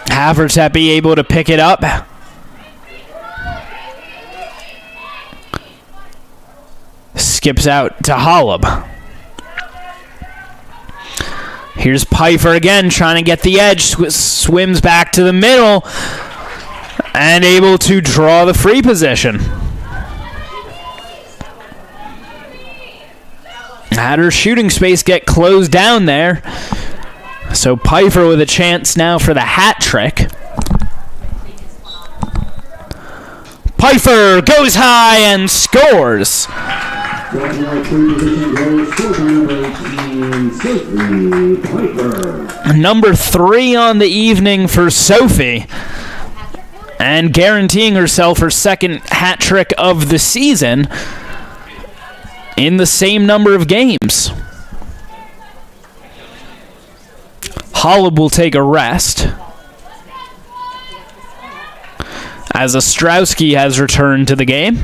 Haffertepe able to pick it up. Skips out to Holub. Here's Pfeiffer again trying to get the edge. Swims back to the middle. And able to draw the free position. Had her shooting space get closed down there. So Pfeiffer with a chance now for the hat trick. Pfeiffer goes high and scores. Number 3 on the evening for Sophie. And guaranteeing herself her second hat trick of the season in the same number of games. Holub will take a rest as Ostrowski has returned to the game.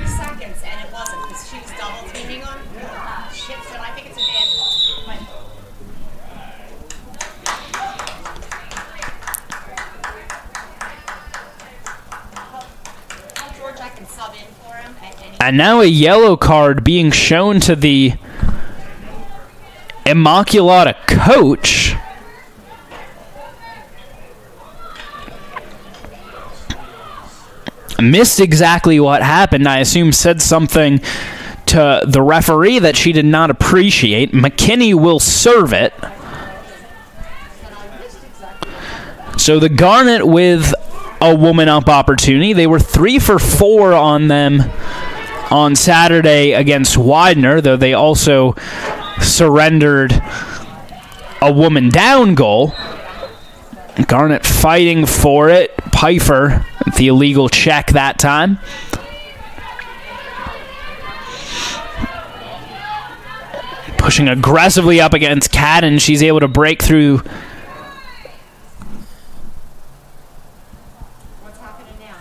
And now a yellow card being shown to the Immaculata coach. Missed exactly what happened. I assume said something to the referee that she did not appreciate. McKinney will serve it. So the Garnet with a woman up opportunity. They were 3 for 4 on them on Saturday against Widener, though they also surrendered a woman down goal. Garnet fighting for it. Pfeiffer, the illegal check that time. Pushing aggressively up against Cadden. She's able to break through. What's happening now?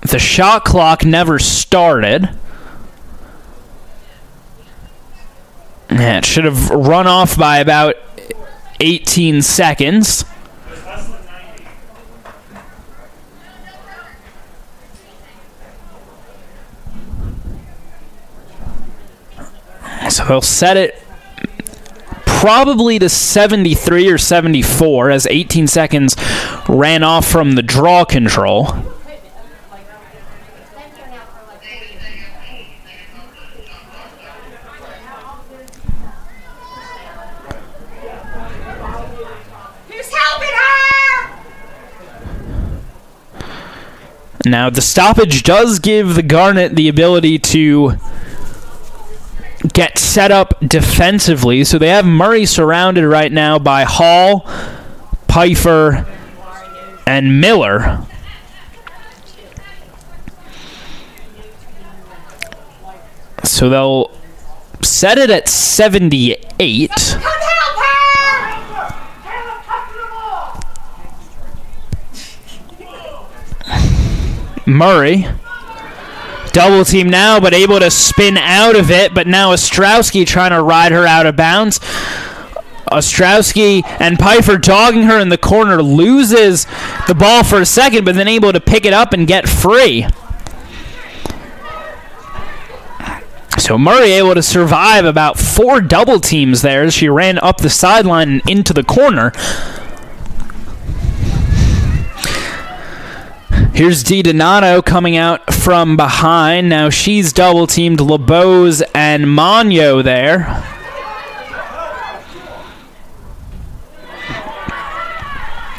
The shot clock never started. Yeah, it should have run off by about 18 seconds. So they'll set it probably to 73 or 74 as 18 seconds ran off from the draw control. Now, the stoppage does give the Garnet the ability to get set up defensively. So they have Murray surrounded right now by Hall, Pfeiffer, and Miller. So they'll set it at 78. Murray, double team now, but able to spin out of it. But now Ostrowski trying to ride her out of bounds. Ostrowski and Pfeiffer dogging her in the corner, loses the ball for a second, but then able to pick it up and get free. So Murray able to survive about 4 double teams there as she ran up the sideline and into the corner. Here's DiDonato coming out from behind. Now she's double-teamed LeBeau's and Magno there.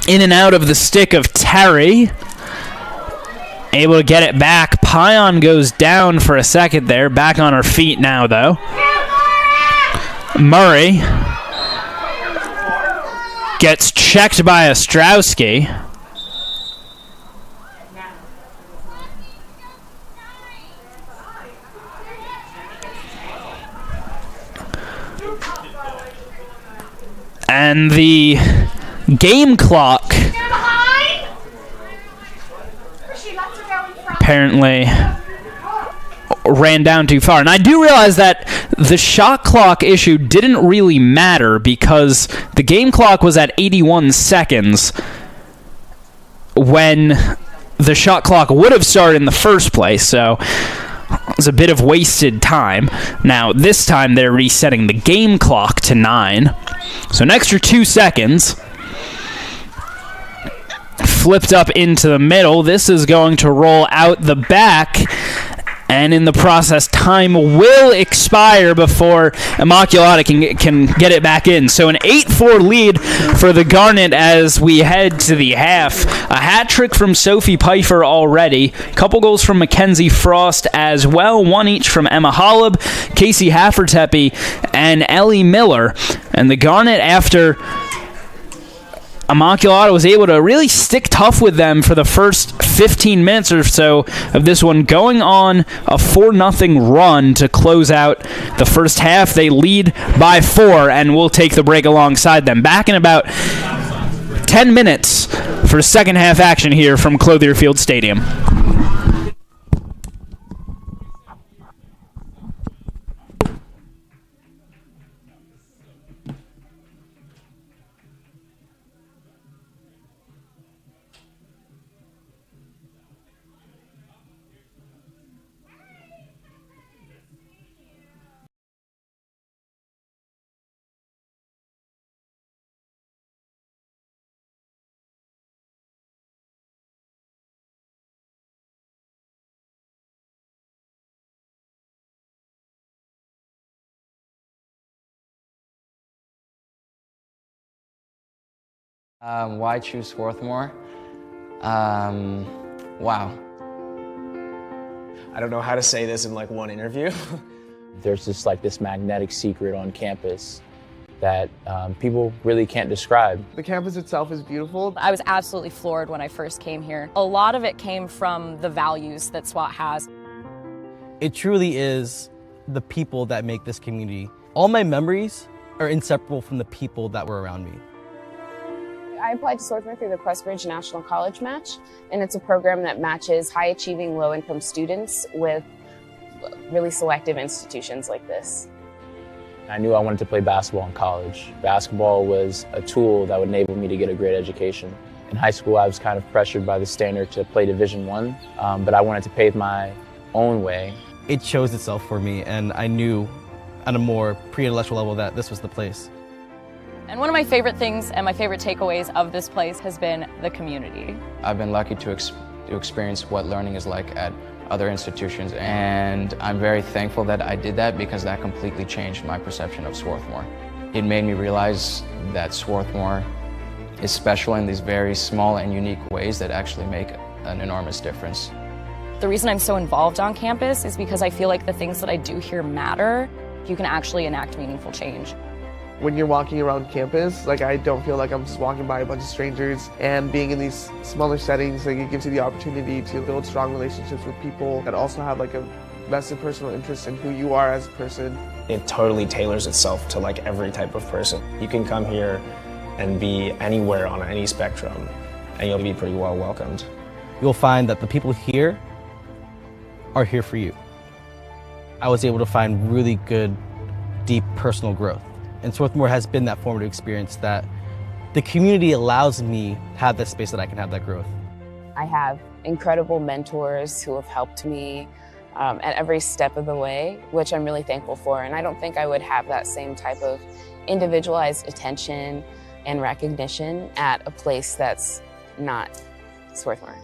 In and out of the stick of Terry. Able to get it back. Pion goes down for a second there. Back on her feet now, though. Murray gets checked by Ostrowski. And the game clock apparently ran down too far. And I do realize that the shot clock issue didn't really matter because the game clock was at 81 seconds when the shot clock would have started in the first place. So it was a bit of wasted time. Now, this time they're resetting the game clock to 9. So an extra 2 seconds. Flipped up into the middle. This is going to roll out the back. And in the process, time will expire before Immaculata can get it back in. So an 8-4 lead for the Garnet as we head to the half. A hat trick from Sophie Pfeiffer already. Couple goals from Mackenzie Frost as well. One each from Emma Holub, Casey Haffertepe, and Ellie Miller. And the Garnet, after Immaculata was able to really stick tough with them for the first 15 minutes or so of this one, going on a 4-0 run to close out the first half. They lead by 4, and we'll take the break alongside them. Back in about 10 minutes for second half action here from Clothier Field Stadium. Why choose Swarthmore? Wow. I don't know how to say this in like one interview. There's just like this magnetic secret on campus that people really can't describe. The campus itself is beautiful. I was absolutely floored when I first came here. A lot of it came from the values that SWAT has. It truly is the people that make this community. All my memories are inseparable from the people that were around me. I applied to Swarthmore through the Questbridge National College Match, and it's a program that matches high-achieving, low-income students with really selective institutions like this. I knew I wanted to play basketball in college. Basketball was a tool that would enable me to get a great education. In high school, I was kind of pressured by the standard to play Division I, but I wanted to pave my own way. It chose itself for me, and I knew on a more pre-intellectual level that this was the place. And one of my favorite things and my favorite takeaways of this place has been the community. I've been lucky to experience what learning is like at other institutions, and I'm very thankful that I did that because that completely changed my perception of Swarthmore. It made me realize that Swarthmore is special in these very small and unique ways that actually make an enormous difference. The reason I'm so involved on campus is because I feel like the things that I do here matter. You can actually enact meaningful change. When you're walking around campus, like I don't feel like I'm just walking by a bunch of strangers, and being in these smaller settings, like it gives you the opportunity to build strong relationships with people that also have like a vested personal interest in who you are as a person. It totally tailors itself to like every type of person. You can come here and be anywhere on any spectrum, and you'll be pretty well welcomed. You'll find that the people here are here for you. I was able to find really good, deep personal growth. And Swarthmore has been that formative experience that the community allows me to have that space that I can have that growth. I have incredible mentors who have helped me at every step of the way, which I'm really thankful for. And I don't think I would have that same type of individualized attention and recognition at a place that's not Swarthmore.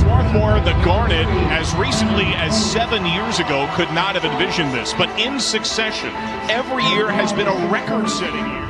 Swarthmore, the Garnet, as recently as 7 years ago, could not have envisioned this. But in succession, every year has been a record-setting year.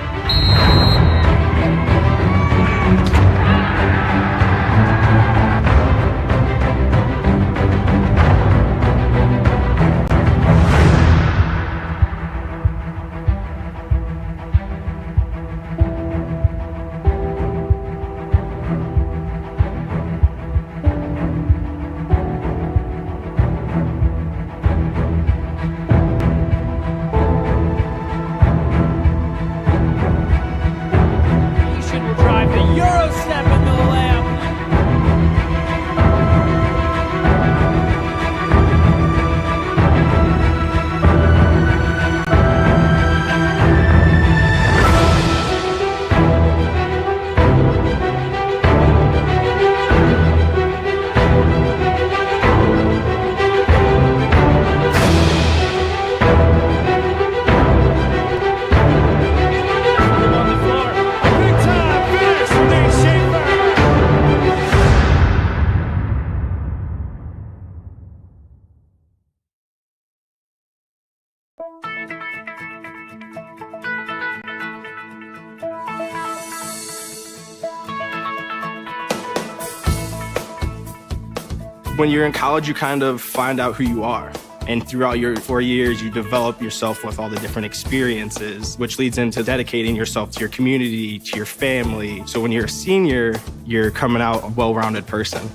When you're in college, you kind of find out who you are. And throughout your 4 years, you develop yourself with all the different experiences, which leads into dedicating yourself to your community, to your family. So when you're a senior, you're coming out a well-rounded person.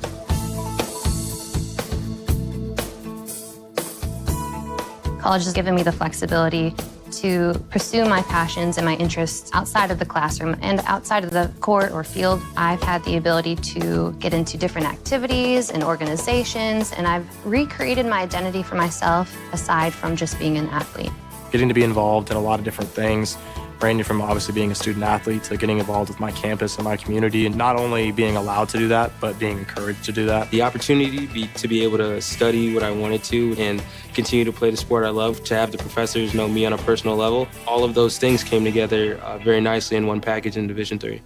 College has given me the flexibility to pursue my passions and my interests outside of the classroom and outside of the court or field. I've had the ability to get into different activities and organizations, and I've recreated my identity for myself aside from just being an athlete. Getting to be involved in a lot of different things ranging from obviously being a student athlete to getting involved with my campus and my community, and not only being allowed to do that, but being encouraged to do that. The opportunity to be able to study what I wanted to and continue to play the sport I love, to have the professors know me on a personal level, all of those things came together very nicely in one package in Division III.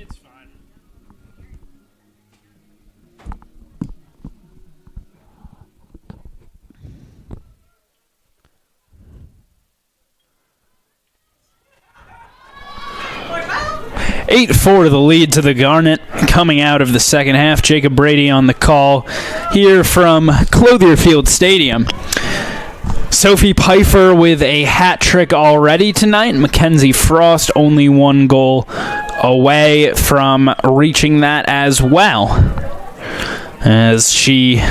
It's fine. (8-4) the lead to the Garnet coming out of the second half. Jacob Brady on the call here from Clothier Field Stadium. Sophie Pfeiffer with a hat trick already tonight. Mackenzie Frost only one goal away from reaching that as well, as she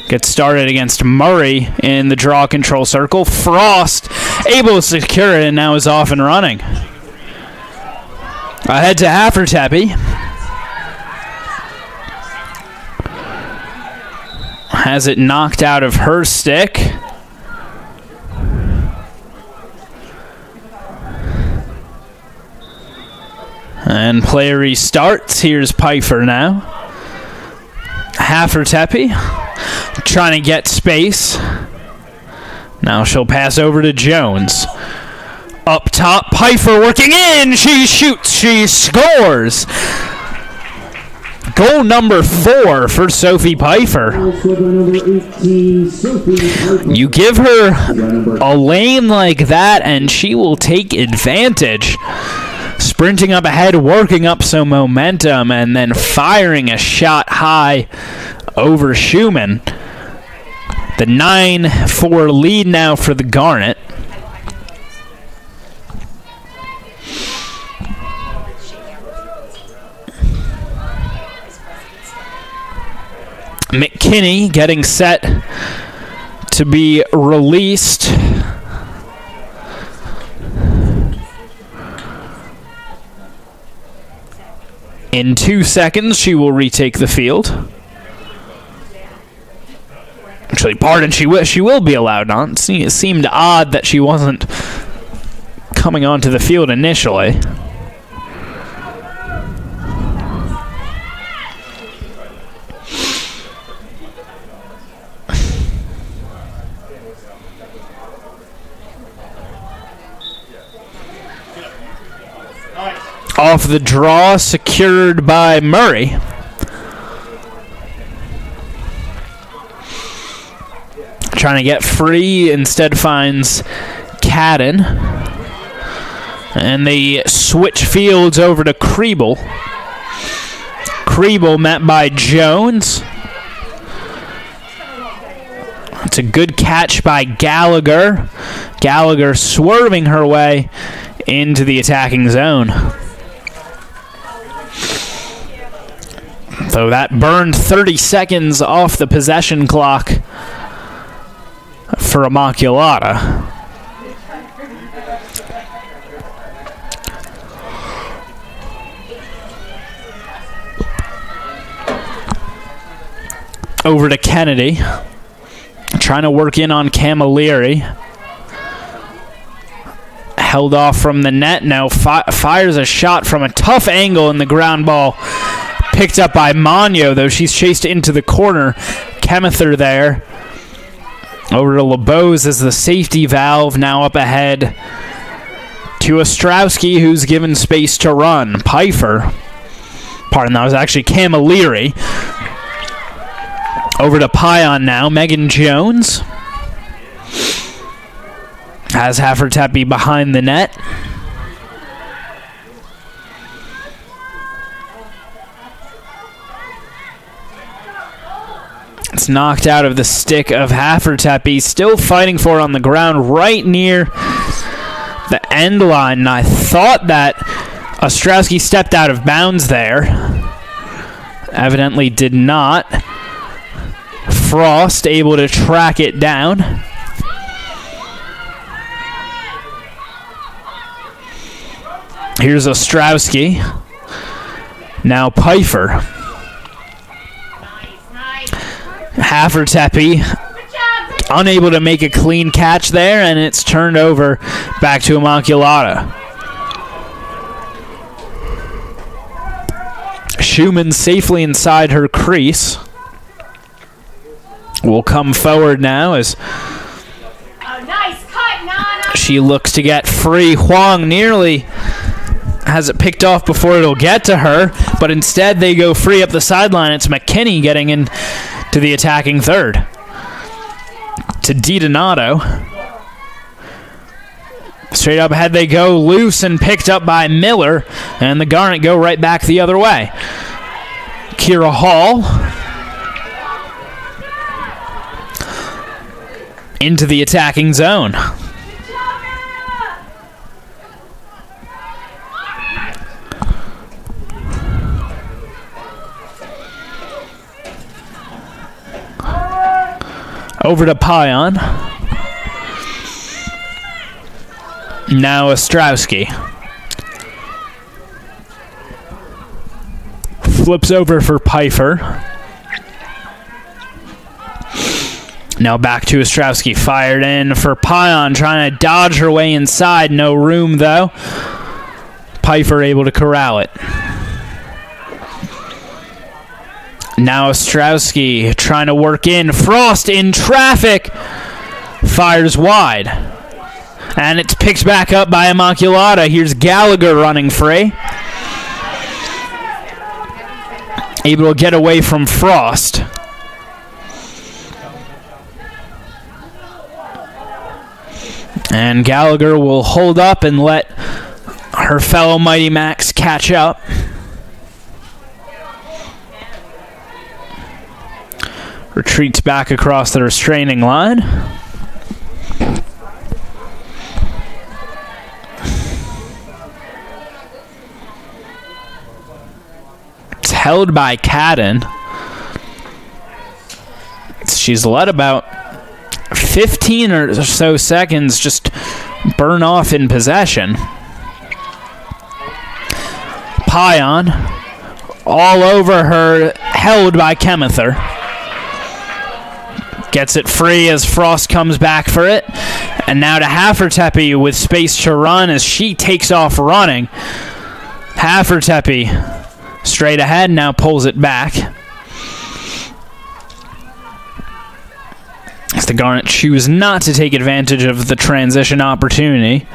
gets started against Murray in the draw control circle. Frost able to secure it and now is off and running. Ahead to Haffertepe. Has it knocked out of her stick. And play restarts. Here's Pfeiffer now. Haffertepe trying to get space. Now she'll pass over to Jones. Up top, Pfeiffer working in. She shoots. She scores. Goal number 4 for Sophie Pfeiffer. You give her a lane like that and she will take advantage. Sprinting up ahead, working up some momentum, and then firing a shot high over Schumann. The 9-4 lead now for the Garnet. McKinney getting set to be released. In 2 seconds, she will retake the field. Actually, pardon, she will be allowed on. It seemed odd that she wasn't coming onto the field initially. Off the draw, secured by Murray. Trying to get free, instead finds Cadden. And they switch fields over to Kriebel. Kriebel met by Jones. It's a good catch by Gallagher. Gallagher swerving her way into the attacking zone. Though that burned 30 seconds off the possession clock for Immaculata. Over to Kennedy. Trying to work in on Camilleri. Held off from the net. Now fires a shot from a tough angle in the ground ball. Picked up by Magno, though she's chased into the corner. Kemether there. Over to LeBeau's as the safety valve, now up ahead to Ostrowski, who's given space to run. Pfeiffer. Pardon, that was actually Camilleri. Over to Pion now. Megan Jones has Haffertepe behind the net. It's knocked out of the stick of Haffertepe. Still fighting for it on the ground right near the end line. And I thought that Ostrowski stepped out of bounds there. Evidently did not. Frost able to track it down. Here's Ostrowski. Now Pfeiffer. Haffertepe unable to make a clean catch there, and it's turned over back to Immaculata. Schumann safely inside her crease. Will come forward now as she looks to get free. Huang nearly has it picked off before it'll get to her, but instead they go free up the sideline. It's McKinney getting in to the attacking third. To DiDonato. Straight up ahead they go, loose and picked up by Miller, and the Garnet go right back the other way. Kira Hall into the attacking zone. Over to Pion. Now Ostrowski. Flips over for Pfeiffer. Now back to Ostrowski. Fired in for Pion, trying to dodge her way inside. No room, though. Pfeiffer able to corral it. Now Ostrowski trying to work in. Frost in traffic. Fires wide. And it's picked back up by Immaculata. Here's Gallagher running free. Able to get away from Frost. And Gallagher will hold up and let her fellow Mighty Macs catch up. Retreats back across the restraining line. It's held by Cadden. She's let about 15 or so seconds just burn off in possession. Pion all over her, held by Kemether. Gets it free as Frost comes back for it. And now to Haffertepe with space to run as she takes off running. Haffertepe straight ahead, now pulls it back. As the Garnet choose not to take advantage of the transition opportunity.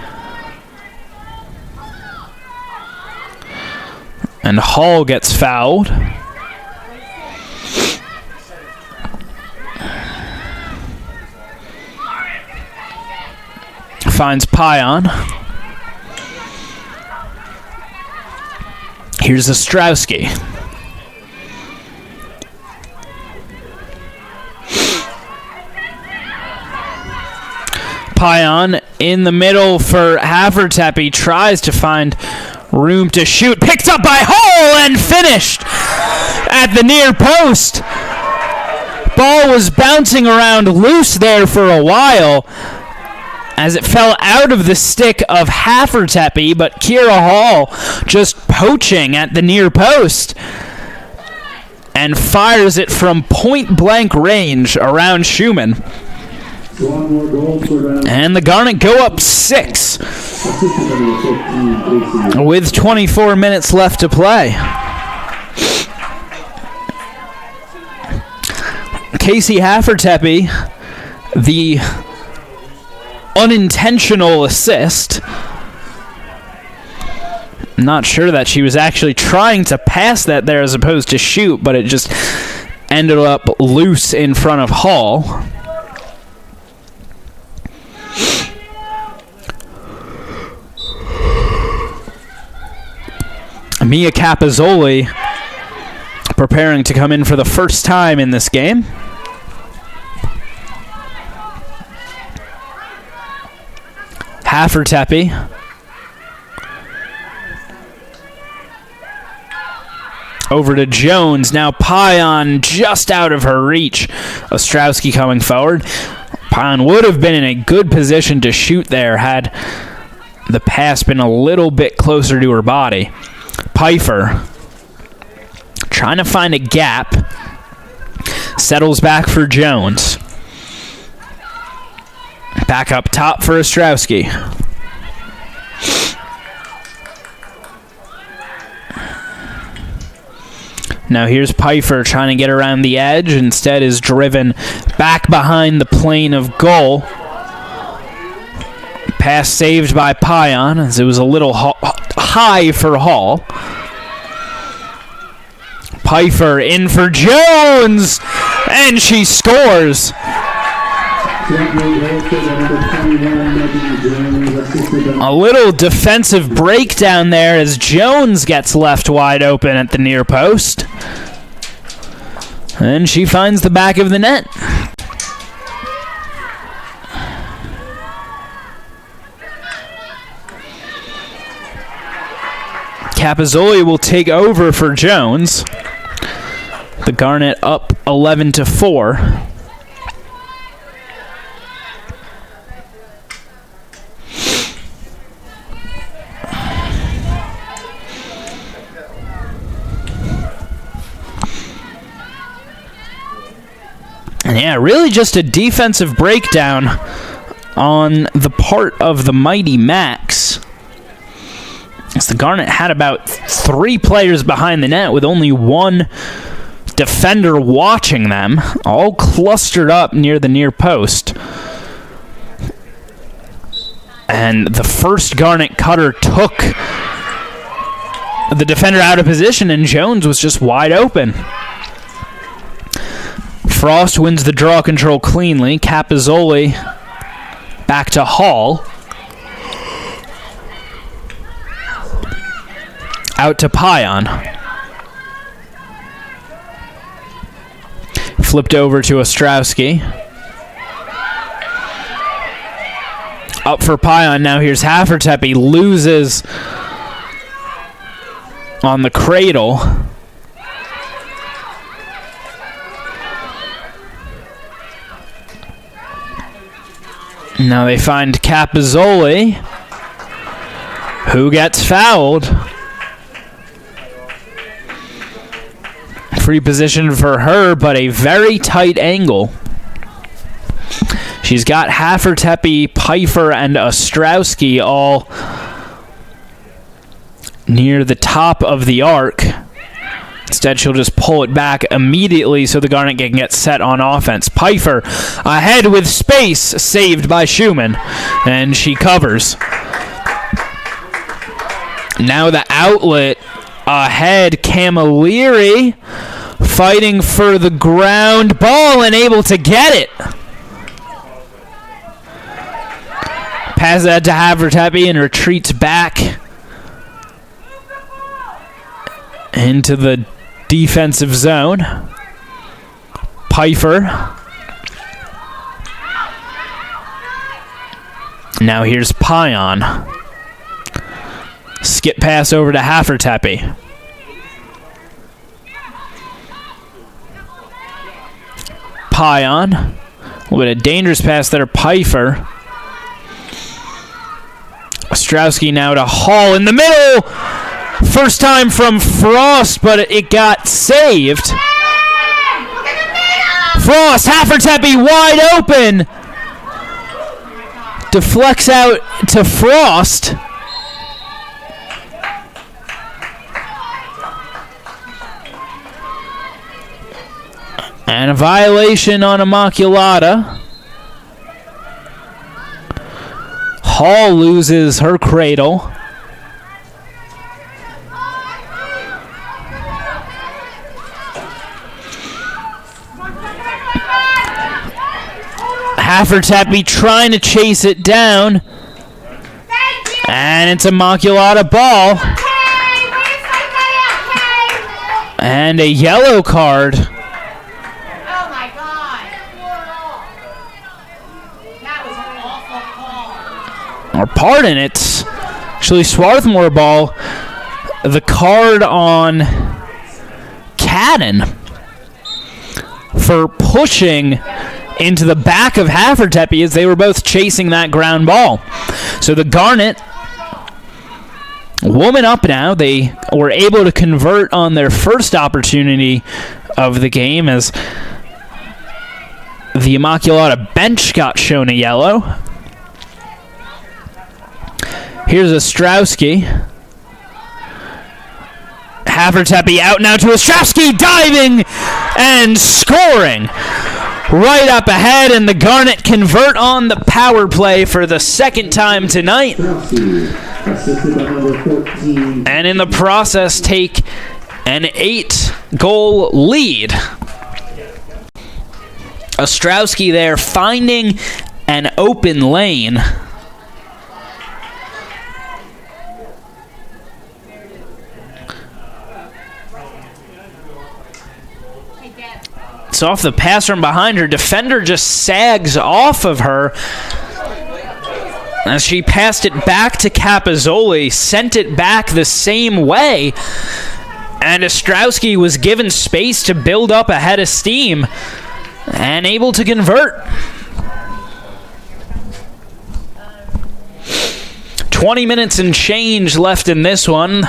And Hall gets fouled. Finds Pion. Here's Ostrowski. Pion in the middle for Haffertepe. Tries to find room to shoot. Picked up by Hall and finished. at the near post. Ball was bouncing around loose there for a while as it fell out of the stick of Haffertepe, but Kira Hall just poaching at the near post and fires it from point-blank range around Schumann. And the Garnet go up 6 with 24 minutes left to play. Casey Haffertepe, the unintentional assist. Not sure that she was actually trying to pass that there as opposed to shoot, but it just ended up loose in front of Hall. Mia Capozzoli preparing to come in for the first time in this game. Haffertepe over to Jones. Now Pion just out of her reach. Ostrowski coming forward. Pion would have been in a good position to shoot there had the pass been a little bit closer to her body. Pfeiffer trying to find a gap. Settles back for Jones. Back up top for Ostrowski. Now here's Pfeiffer trying to get around the edge. Instead is driven back behind the plane of goal. Pass saved by Pion as it was a little high for Hall. Pfeiffer in for Jones, and she scores. A little defensive breakdown there as Jones gets left wide open at the near post. And she finds the back of the net. Capozzoli will take over for Jones. The Garnet up 11-4. And yeah, really just a defensive breakdown on the part of the Mighty Max. As the Garnet had about 3 players behind the net with only 1 defender watching them, all clustered up near the near post. And the first Garnet cutter took the defender out of position, and Jones was just wide open. Frost wins the draw control cleanly. Capozzoli back to Hall. Out to Pion. Flipped over to Ostrowski. Up for Pion. Now here's Haffertepe. Loses on the cradle. Now they find Capozzoli, who gets fouled. Free position for her, but a very tight angle. She's got Haffertepe, Pfeiffer, and Ostrowski all near the top of the arc. Instead, she'll just pull it back immediately so the Garnet can get set on offense. Pfeiffer ahead with space, saved by Schumann, and she covers. Now the outlet ahead, Camilleri fighting for the ground ball and able to get it. Pass that to Haffertepe and retreats back into the defensive zone. Pfeiffer. Now here's Pion. Skip pass over to Haffertepe. Pion. A little bit of dangerous pass there, Pfeiffer. Ostrowski now to Hall in the middle. First time from Frost, but it got saved. Frost, Haffertepe wide open. Deflects out to Frost. And a violation on Immaculata. Hall loses her cradle. Haffertepe trying to chase it down. And it's a Immaculata ball. And a yellow card. Or pardon, it's actually Swarthmore ball. The card on Cadden for pushing into the back of Haffertepe as they were both chasing that ground ball. So the Garnet woman up now. They were able to convert on their first opportunity of the game as the Immaculata bench got shown a yellow. Here's Ostrowski. Haffertepe out now to Ostrowski, diving and scoring. Right up ahead, and the Garnet convert on the power play for the second time tonight. And in the process, take an 8-goal lead. Ostrowski there finding an open lane. It's off the pass from behind her. Defender just sags off of her as she passed it back to Capozzoli, sent it back the same way, and Ostrowski was given space to build up a head of steam and able to convert. 20 minutes and change left in this one.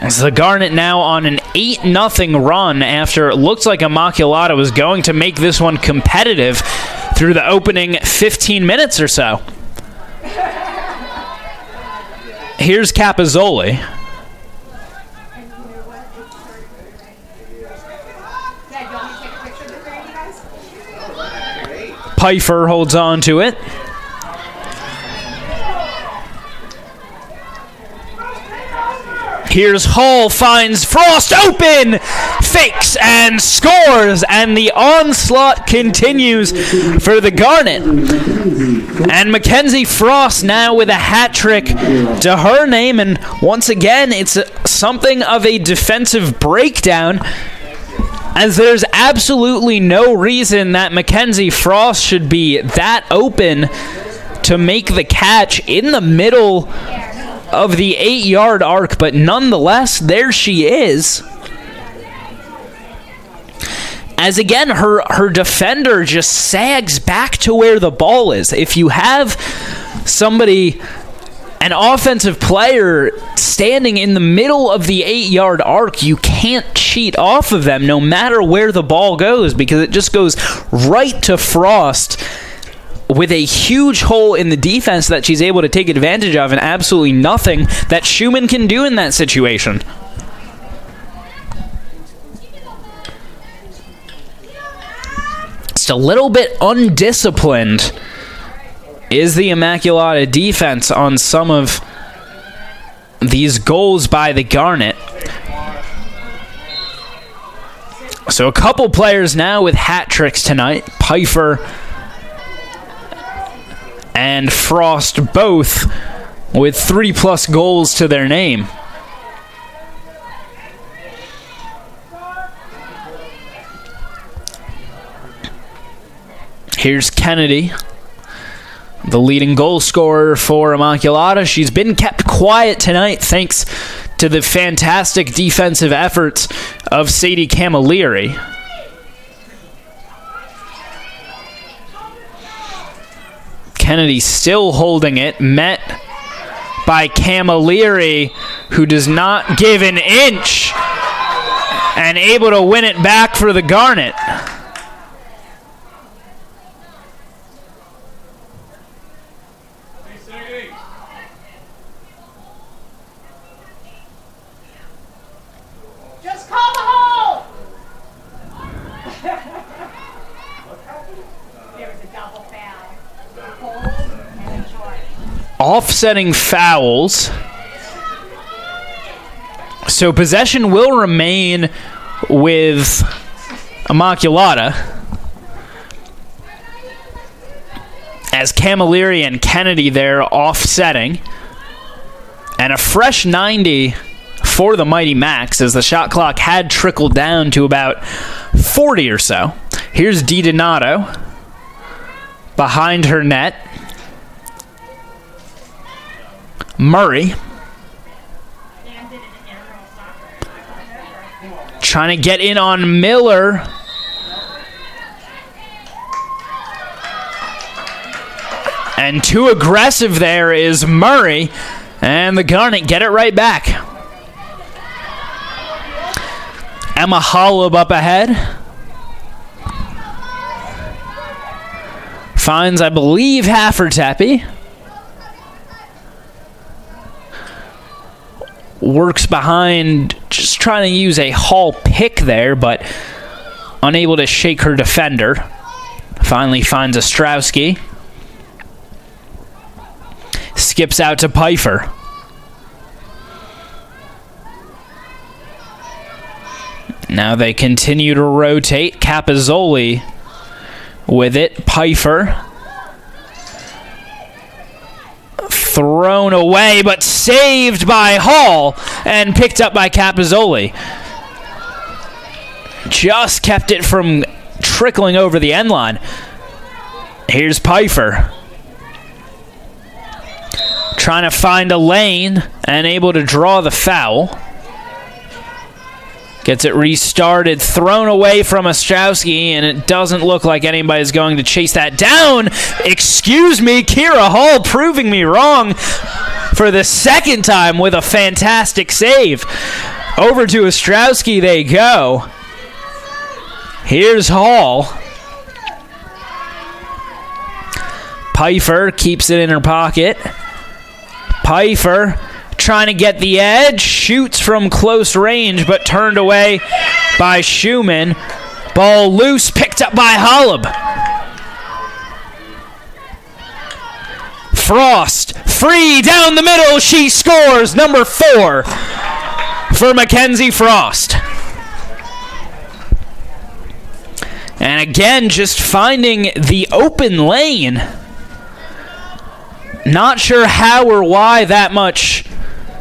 As the Garnet now on an 8-0 run after it looked like Immaculata was going to make this one competitive through the opening 15 minutes or so. Here's Capozzoli. Pfeiffer holds on to it. Here's Hall, finds Frost, open, fakes and scores, and the onslaught continues for the Garnet. And Mackenzie Frost now with a hat trick to her name, and once again it's something of a defensive breakdown, as there's absolutely no reason that Mackenzie Frost should be that open to make the catch in the middle of the 8-yard arc, but nonetheless, there she is. As again, her defender just sags back to where the ball is. If you have somebody, an offensive player, standing in the middle of the 8-yard arc, you can't cheat off of them no matter where the ball goes, because it just goes right to Frost with a huge hole in the defense that she's able to take advantage of, and absolutely nothing that Schumann can do in that situation. Just a little bit undisciplined is the Immaculata defense on some of these goals by the Garnet. So a couple players now with hat tricks tonight. Pfeiffer and Frost both with 3+ goals to their name. Here's Kennedy, the leading goal scorer for Immaculata. She's been kept quiet tonight thanks to the fantastic defensive efforts of Sadie Camilleri. Kennedy still holding it, met by Camilleri, who does not give an inch, and able to win it back for the Garnet. Just call the hole! There was a double foul. Hold and enjoy. Offsetting fouls. So possession will remain with Immaculata, as Camilleri and Kennedy there offsetting. And a fresh 90 for the Mighty Macs, as the shot clock had trickled down to about 40 or so. Here's DiDonato behind her net. Murray trying to get in on Miller. And too aggressive there is Murray. And the Garnet get it right back. Emma Holub up ahead. Finds, I believe, Haffertepe. Works behind, just trying to use a Hall pick there, but unable to shake her defender. Finally finds Ostrowski. Skips out to Pfeiffer. Now they continue to rotate. Capizzoli with it. Pfeiffer. Thrown away, but saved by Hall and picked up by Capizzoli. Just kept it from trickling over the end line. Here's Pfeiffer. Trying to find a lane and able to draw the foul. Gets it restarted, thrown away from Ostrowski, and it doesn't look like anybody's going to chase that down. Excuse me, Kira Hall proving me wrong for the second time with a fantastic save. Over to Ostrowski they go. Here's Hall. Pfeiffer keeps it in her pocket. Pfeiffer trying to get the edge, shoots from close range, but turned away by Schumann. Ball loose, picked up by Holub. Frost, free down the middle, she scores, number 4 for Mackenzie Frost. And again, just finding the open lane. Not sure how or why that much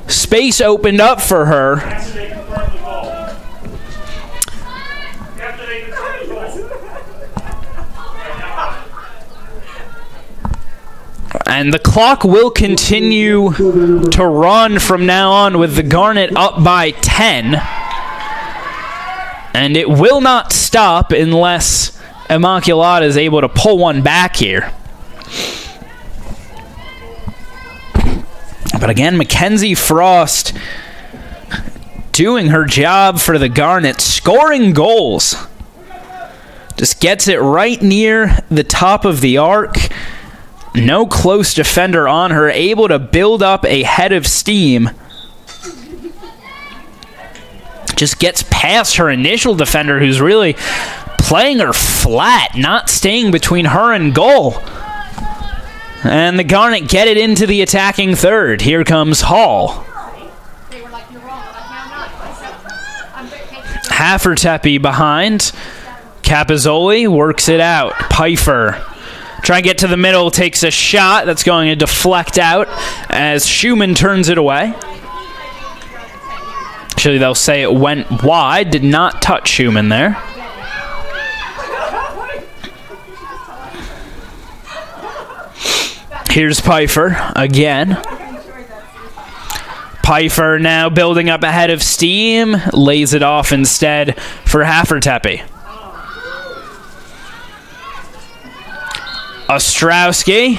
space opened up for her. And the clock will continue to run from now on with the Garnet up by 10. And it will not stop unless Immaculata is able to pull one back here. But again, Mackenzie Frost doing her job for the Garnet, scoring goals. Just gets it right near the top of the arc. No close defender on her, able to build up a head of steam. Just gets past her initial defender, who's really playing her flat, not staying between her and goal. And the Garnet get it into the attacking third. Here comes Hall. Haffertepe behind. Capizzoli works it out. Pfeiffer trying to get to the middle, takes a shot that's going to deflect out as Schumann turns it away. Actually, they'll say it went wide, did not touch Schumann there. Here's Pfeiffer again. Pfeiffer now building up a head of steam, lays it off instead for Haffertepe. Ostrowski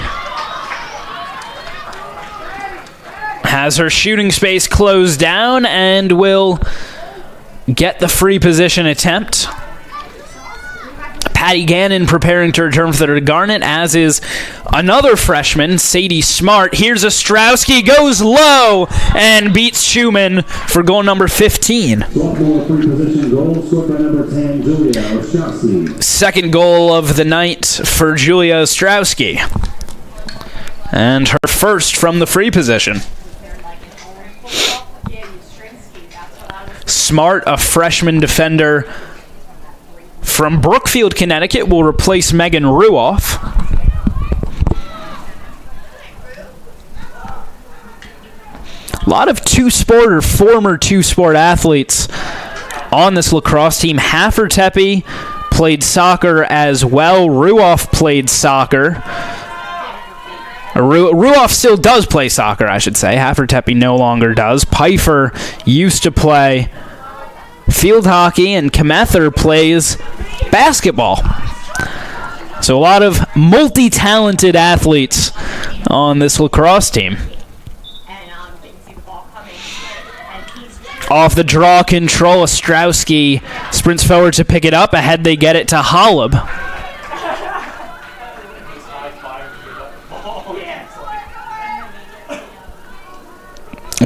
has her shooting space closed down and will get the free position attempt. Patty Gannon preparing to return for the Garnet, as is another freshman, Sadie Smart. Here's Ostrowski, goes low, and beats Schumann for goal number 15. Swarthmore free position goal, scored by number 10, Julia Ostrowski. Second goal of the night for Julia Ostrowski. And her first from the free position. Smart, a freshman defender from Brookfield, Connecticut, will replace Megan Ruoff. A lot of two-sport or former two-sport athletes on this lacrosse team. Haffertepe played soccer as well. Ruoff played soccer. Ruoff still does play soccer, I should say. Haffertepe no longer does. Pfeiffer used to play field hockey, and Kmether plays basketball. So a lot of multi-talented athletes on this lacrosse team. Off the draw control, Ostrowski sprints forward to pick it up. Ahead they get it to Holub.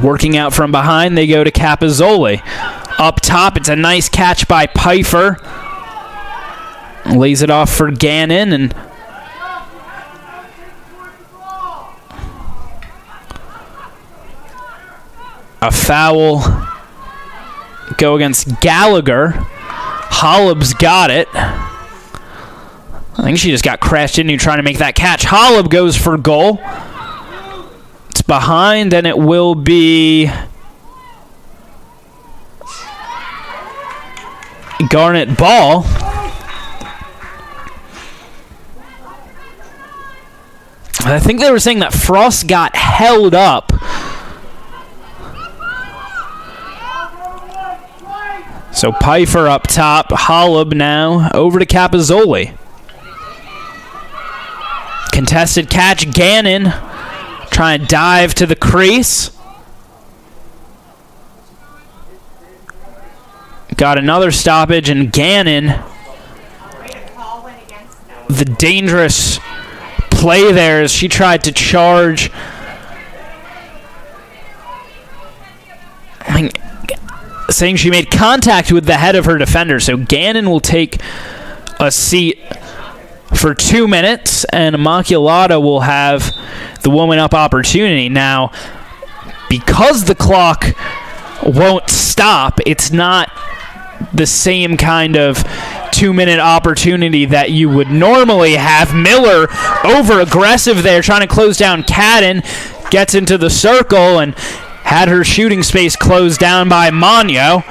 Working out from behind, they go to Capizzoli. Up top, it's a nice catch by Pfeiffer. Lays it off for Gannon, and a foul go against Gallagher. Holub's got it. I think she just got crashed into trying to make that catch. Holub goes for goal. It's behind, and it will be Garnet ball. I think they were saying that Frost got held up. So Pfeiffer up top, Holub now over to Capizzoli. Contested catch, Gannon trying to dive to the crease. Got another stoppage, and Gannon, the dangerous play there as she tried to charge. Saying she made contact with the head of her defender, so Gannon will take a seat for 2 minutes, and Immaculata will have the woman up opportunity. Now, because the clock won't stop, it's not the same kind of 2-minute opportunity that you would normally have. Miller over aggressive there, trying to close down Cadden, gets into the circle and had her shooting space closed down by Magno.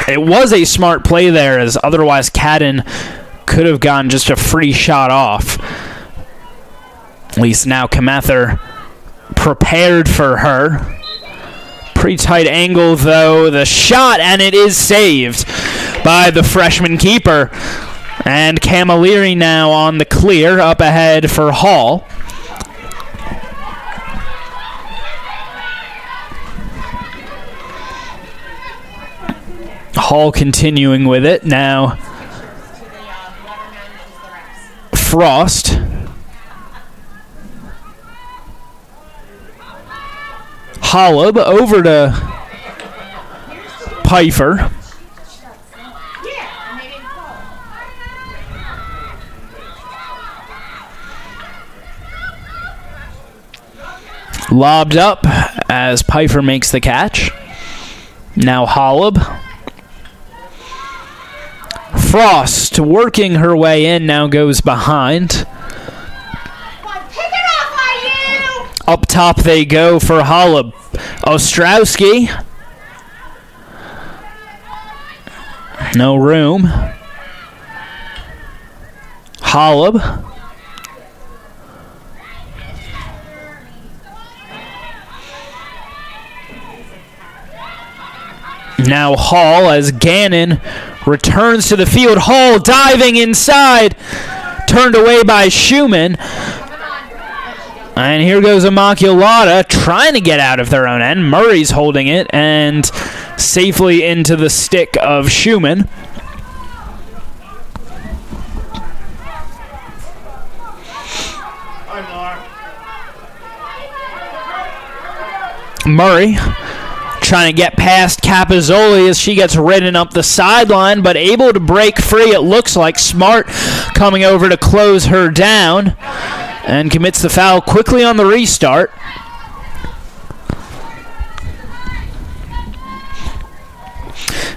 It was a smart play there, as otherwise Cadden could have gotten just a free shot off. At least now Kmether prepared for her. Pretty tight angle, though. The shot, and it is saved by the freshman keeper. And Camilleri now on the clear, up ahead for Hall. Hall continuing with it. Now Frost. Holub over to Pfeiffer. Lobbed up as Pfeiffer makes the catch. Now Holub. Frost working her way in, now goes behind. Up top they go for Holub. Ostrowski. No room. Holub. Now Hall as Gannon returns to the field. Hall diving inside. Turned away by Schumann. And here goes Immaculata trying to get out of their own end. Murray's holding it and safely into the stick of Schumann. Murray trying to get past Capizzoli as she gets ridden up the sideline, but able to break free. It looks like Smart coming over to close her down and commits the foul quickly on the restart.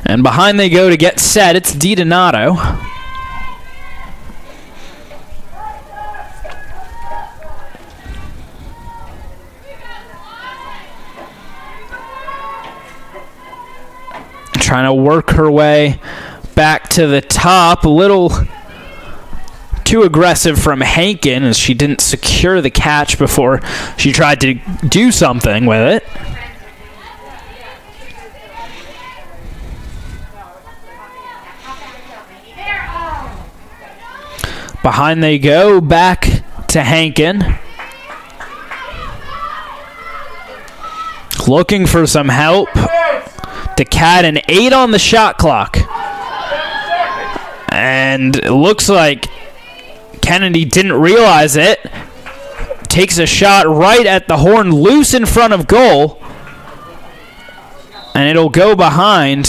And behind they go to get set. It's DiDonato. Trying to work her way back to the top. A little too aggressive from Hankin as she didn't secure the catch before she tried to do something with it. Behind they go, back to Hankin. Looking for some help. DeCat an 8 on the shot clock. And it looks like Kennedy didn't realize it. Takes a shot right at the horn, loose in front of goal. And it'll go behind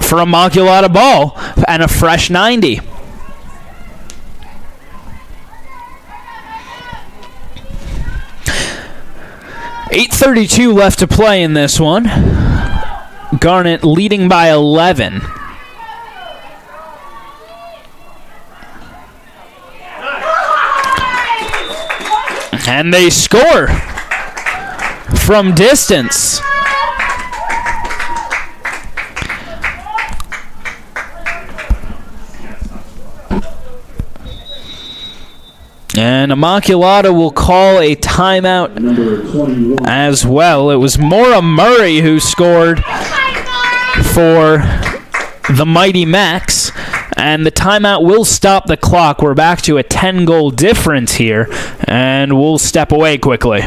for a Immaculata ball and a fresh 90. .8:32 left to play in this one. Garnet leading by 11. And they score from distance. And Immaculata will call a timeout as well. It was Maura Murray who scored for the Mighty Macs, and the timeout will stop the clock. We're back to a 10-goal difference here, and we'll step away quickly.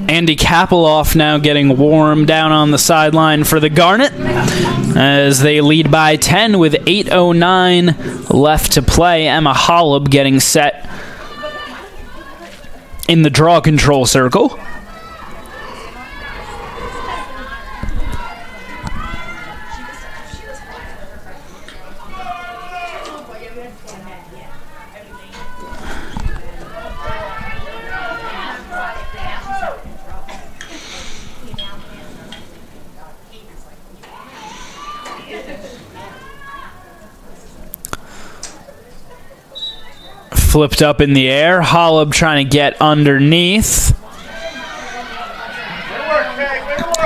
Andy Kapeloff now getting warm down on the sideline for the Garnet as they lead by 10 with 8:09 left to play. Emma Holub getting set in the draw control circle. Flipped up in the air. Holub trying to get underneath.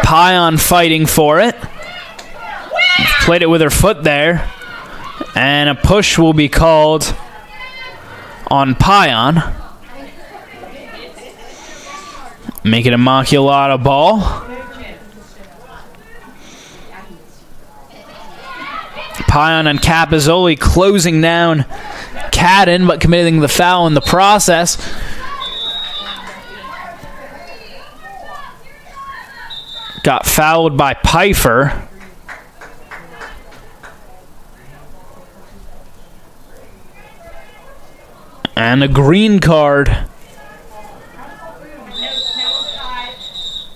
Pion fighting for it. Played it with her foot there. And a push will be called on Pion. Make it a Immaculata ball. Pion and Capizoli closing down Cadden, but committing the foul in the process. Got fouled by Pfeiffer. And a green card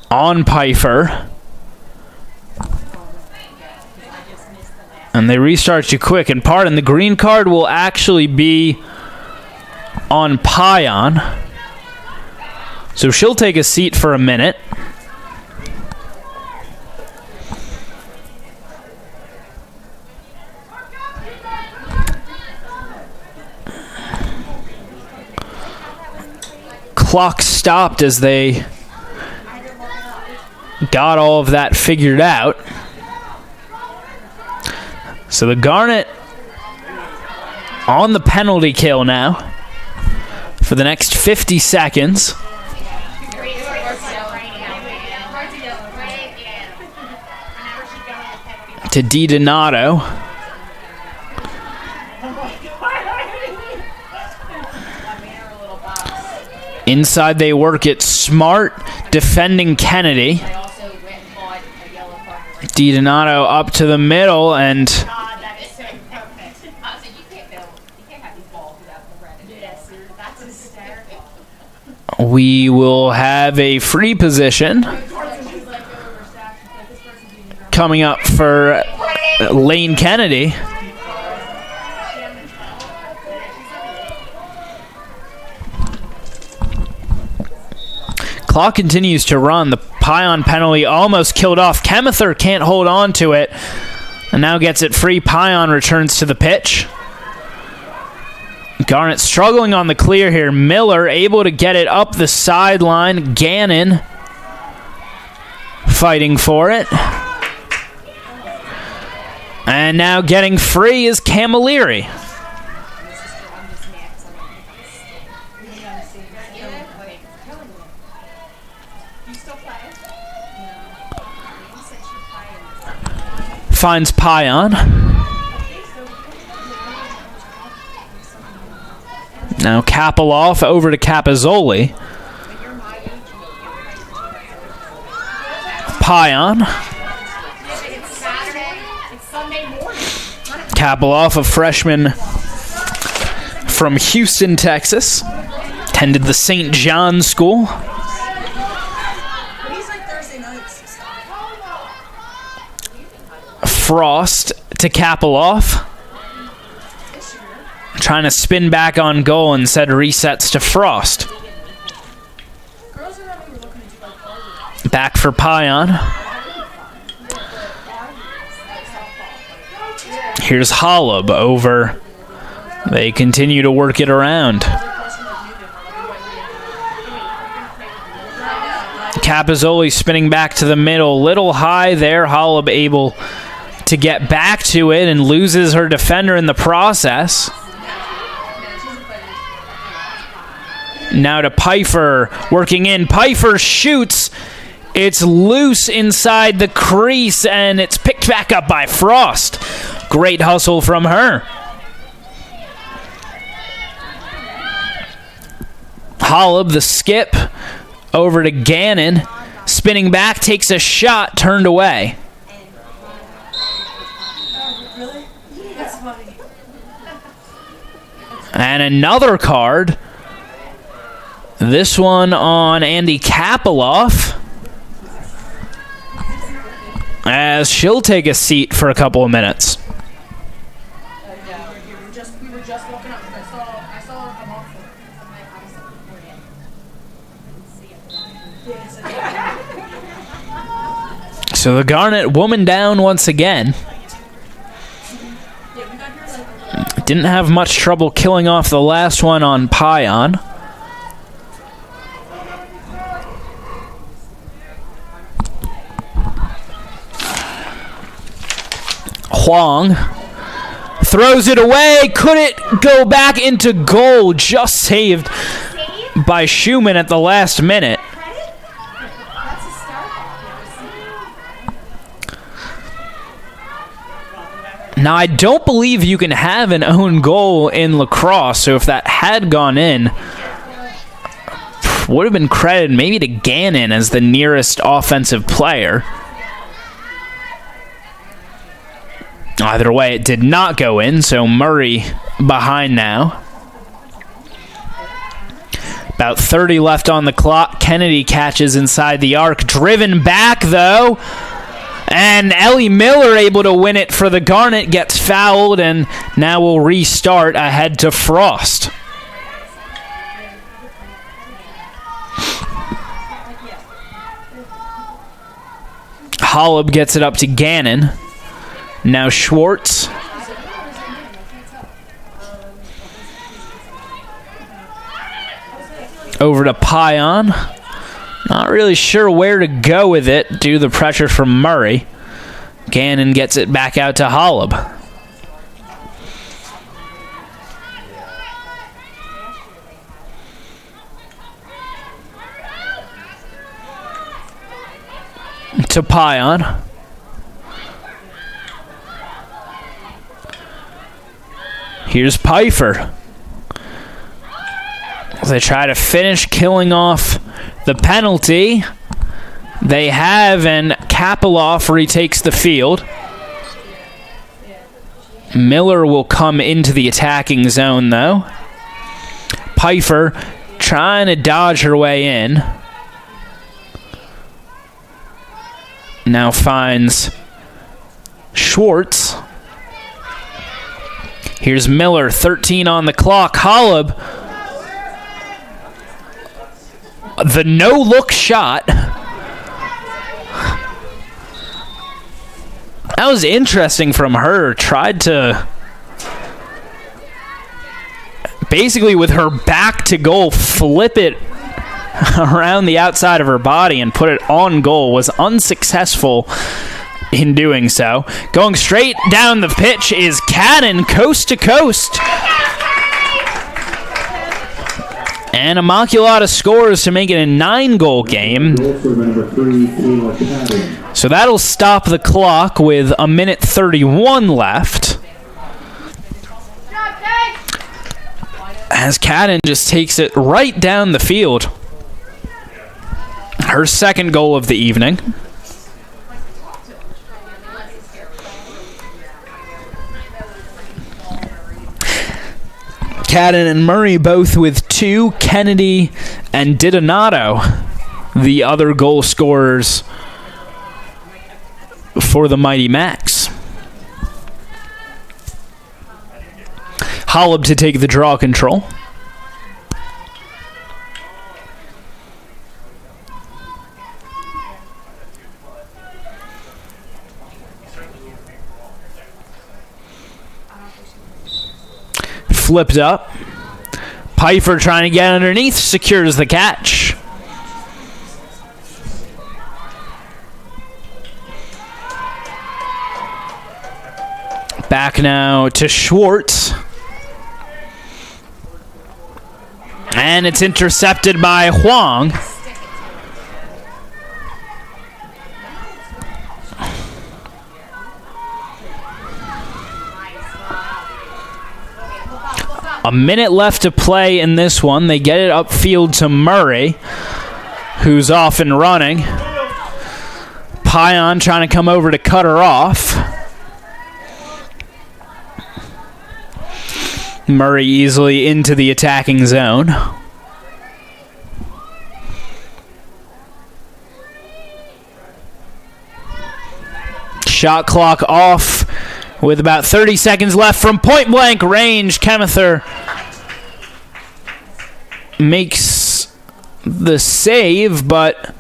on Pfeiffer. And they restart you quick. And pardon, the green card will actually be on Pion. So she'll take a seat for a minute. Clock stopped as they got all of that figured out. So the Garnet on the penalty kill now for the next 50 seconds. To DiDonato. Inside they work it. Smart defending Kennedy. DiDonato up to the middle, and we will have a free position coming up for Lane Kennedy. Clock continues to run. The Pion penalty almost killed off. Kemether can't hold on to it and now gets it free. Pion returns to the pitch. Garnet struggling on the clear here. Miller able to get it up the sideline. Gannon fighting for it. And now getting free is Camilleri. Finds Pion. Now Kapilov over to Capizoli. Pion. Kapilov, a freshman from Houston, Texas. Attended the St. John School. Frost to Kapilov. Trying to spin back on goal, instead resets to Frost. Back for Pion. Here's Holub over. They continue to work it around. Capizoli spinning back to the middle. Little high there. Holub able to get back to it and loses her defender in the process. Now to Pfeiffer, working in. Pfeiffer shoots. It's loose inside the crease, and it's picked back up by Frost. Great hustle from her. Holub, the skip, over to Gannon. Spinning back, takes a shot, turned away. And another card. This one on Andy Kapilov, as she'll take a seat for a couple of minutes. So the Garnet woman down once again. Didn't have much trouble killing off the last one on Pion. Huang throws it away. Could it go back into goal? Just saved by Schumann at the last minute. Now, I don't believe you can have an own goal in lacrosse, so if that had gone in, would have been credited maybe to Garnet as the nearest offensive player. Either way, it did not go in, so Murray behind now. About 30 left on the clock. Kennedy catches inside the arc. Driven back, though. And Ellie Miller able to win it for the Garnet. Gets fouled, and now we'll restart ahead to Frost. Holub gets it up to Gannon. Now Schwartz. Over to Pion. Not really sure where to go with it due to the pressure from Murray. Gannon gets it back out to Holub. To Pion. Here's Pfeiffer. They try to finish killing off the penalty. They have, and Kapilov retakes the field. Miller will come into the attacking zone, though. Pfeiffer trying to dodge her way in. Now finds Schwartz. Here's Miller, 13 on the clock. Holub, the no-look shot. That was interesting from her. Tried to, basically with her back to goal, flip it around the outside of her body and put it on goal. Was unsuccessful in doing so. Going straight down the pitch is Cadden, coast to coast. And Immaculata scores to make it a 9-goal game. So that'll stop the clock with 1:31 left. As Cadden just takes it right down the field. Her second goal of the evening. Cadden and Murray both with 2. Kennedy and Didonato, the other goal scorers for the Mighty Macs. Holub to take the draw control. Flipped up. Pfeiffer trying to get underneath, secures the catch. Back now to Schwartz. And it's intercepted by Huang. A minute left to play in this one. They get it upfield to Murray, who's off and running. Pion trying to come over to cut her off. Murray easily into the attacking zone. Shot clock off with about 30 seconds left from point-blank range. Kemether makes the save, but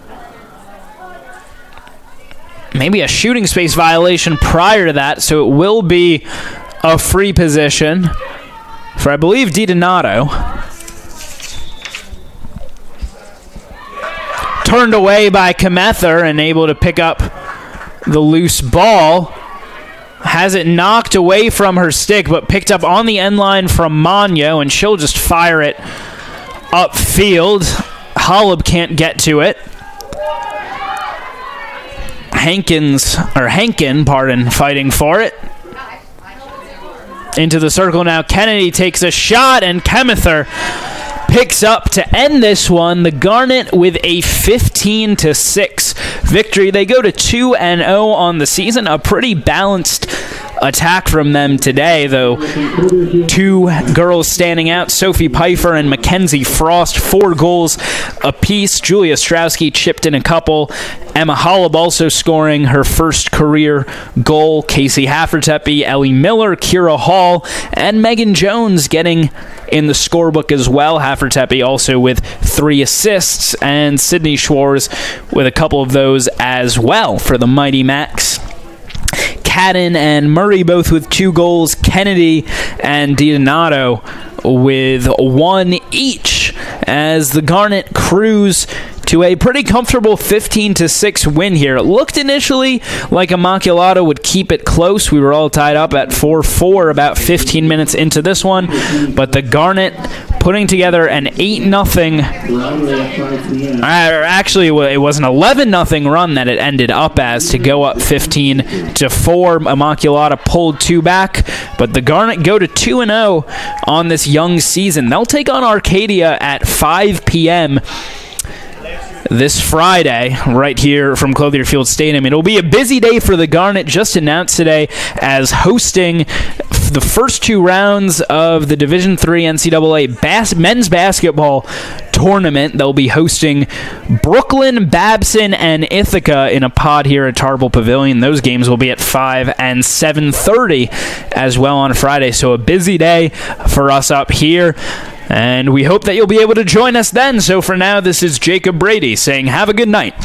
maybe a shooting space violation prior to that, so it will be a free position for, I believe, DiDonato. Turned away by Kemether and able to pick up the loose ball. has it knocked away from her stick, but picked up on the end line from Magno, and she'll just fire it upfield. Holub can't get to it. Henkin, fighting for it. Into the circle now. Kennedy takes a shot, and Kemether picks up to end this one. The Garnet with a 15-6 victory. They go to 2-0 on the season. A pretty balanced attack from them today, though. Two girls standing out, Sophie Pfeiffer and Mackenzie Frost, 4 goals apiece. Julia Strowski chipped in a couple. Emma Holub also scoring her first career goal. Casey Haffertepe, Ellie Miller, Kira Hall, and Megan Jones getting in the scorebook as well. Haffertepe also with 3 assists, and Sydney Schwartz with a couple of those as well for the Mighty Macs. Cadden and Murray both with 2 goals. Kennedy and DiDonato with 1 each, as the Garnet cruise to a pretty comfortable 15-6 win here. It looked initially like Immaculata would keep it close. We were all tied up at 4-4 about 15 minutes into this one, but the Garnet putting together an 8-0, actually it was an 11-0 run that it ended up as, to go up 15-4. Immaculata pulled 2 back, but the Garnet go to 2-0 on this young season. They'll take on Arcadia at 5 p.m. this Friday, right here from Clothier Field Stadium. It'll be a busy day for the Garnet, just announced today as hosting the first 2 rounds of the Division III NCAA men's basketball tournament. They'll be hosting Brooklyn, Babson, and Ithaca in a pod here at Tarbell Pavilion. Those games will be at 5 and 7:30 as well on Friday. So a busy day for us up here, and we hope that you'll be able to join us then. So for now, this is Jacob Brady saying have a good night.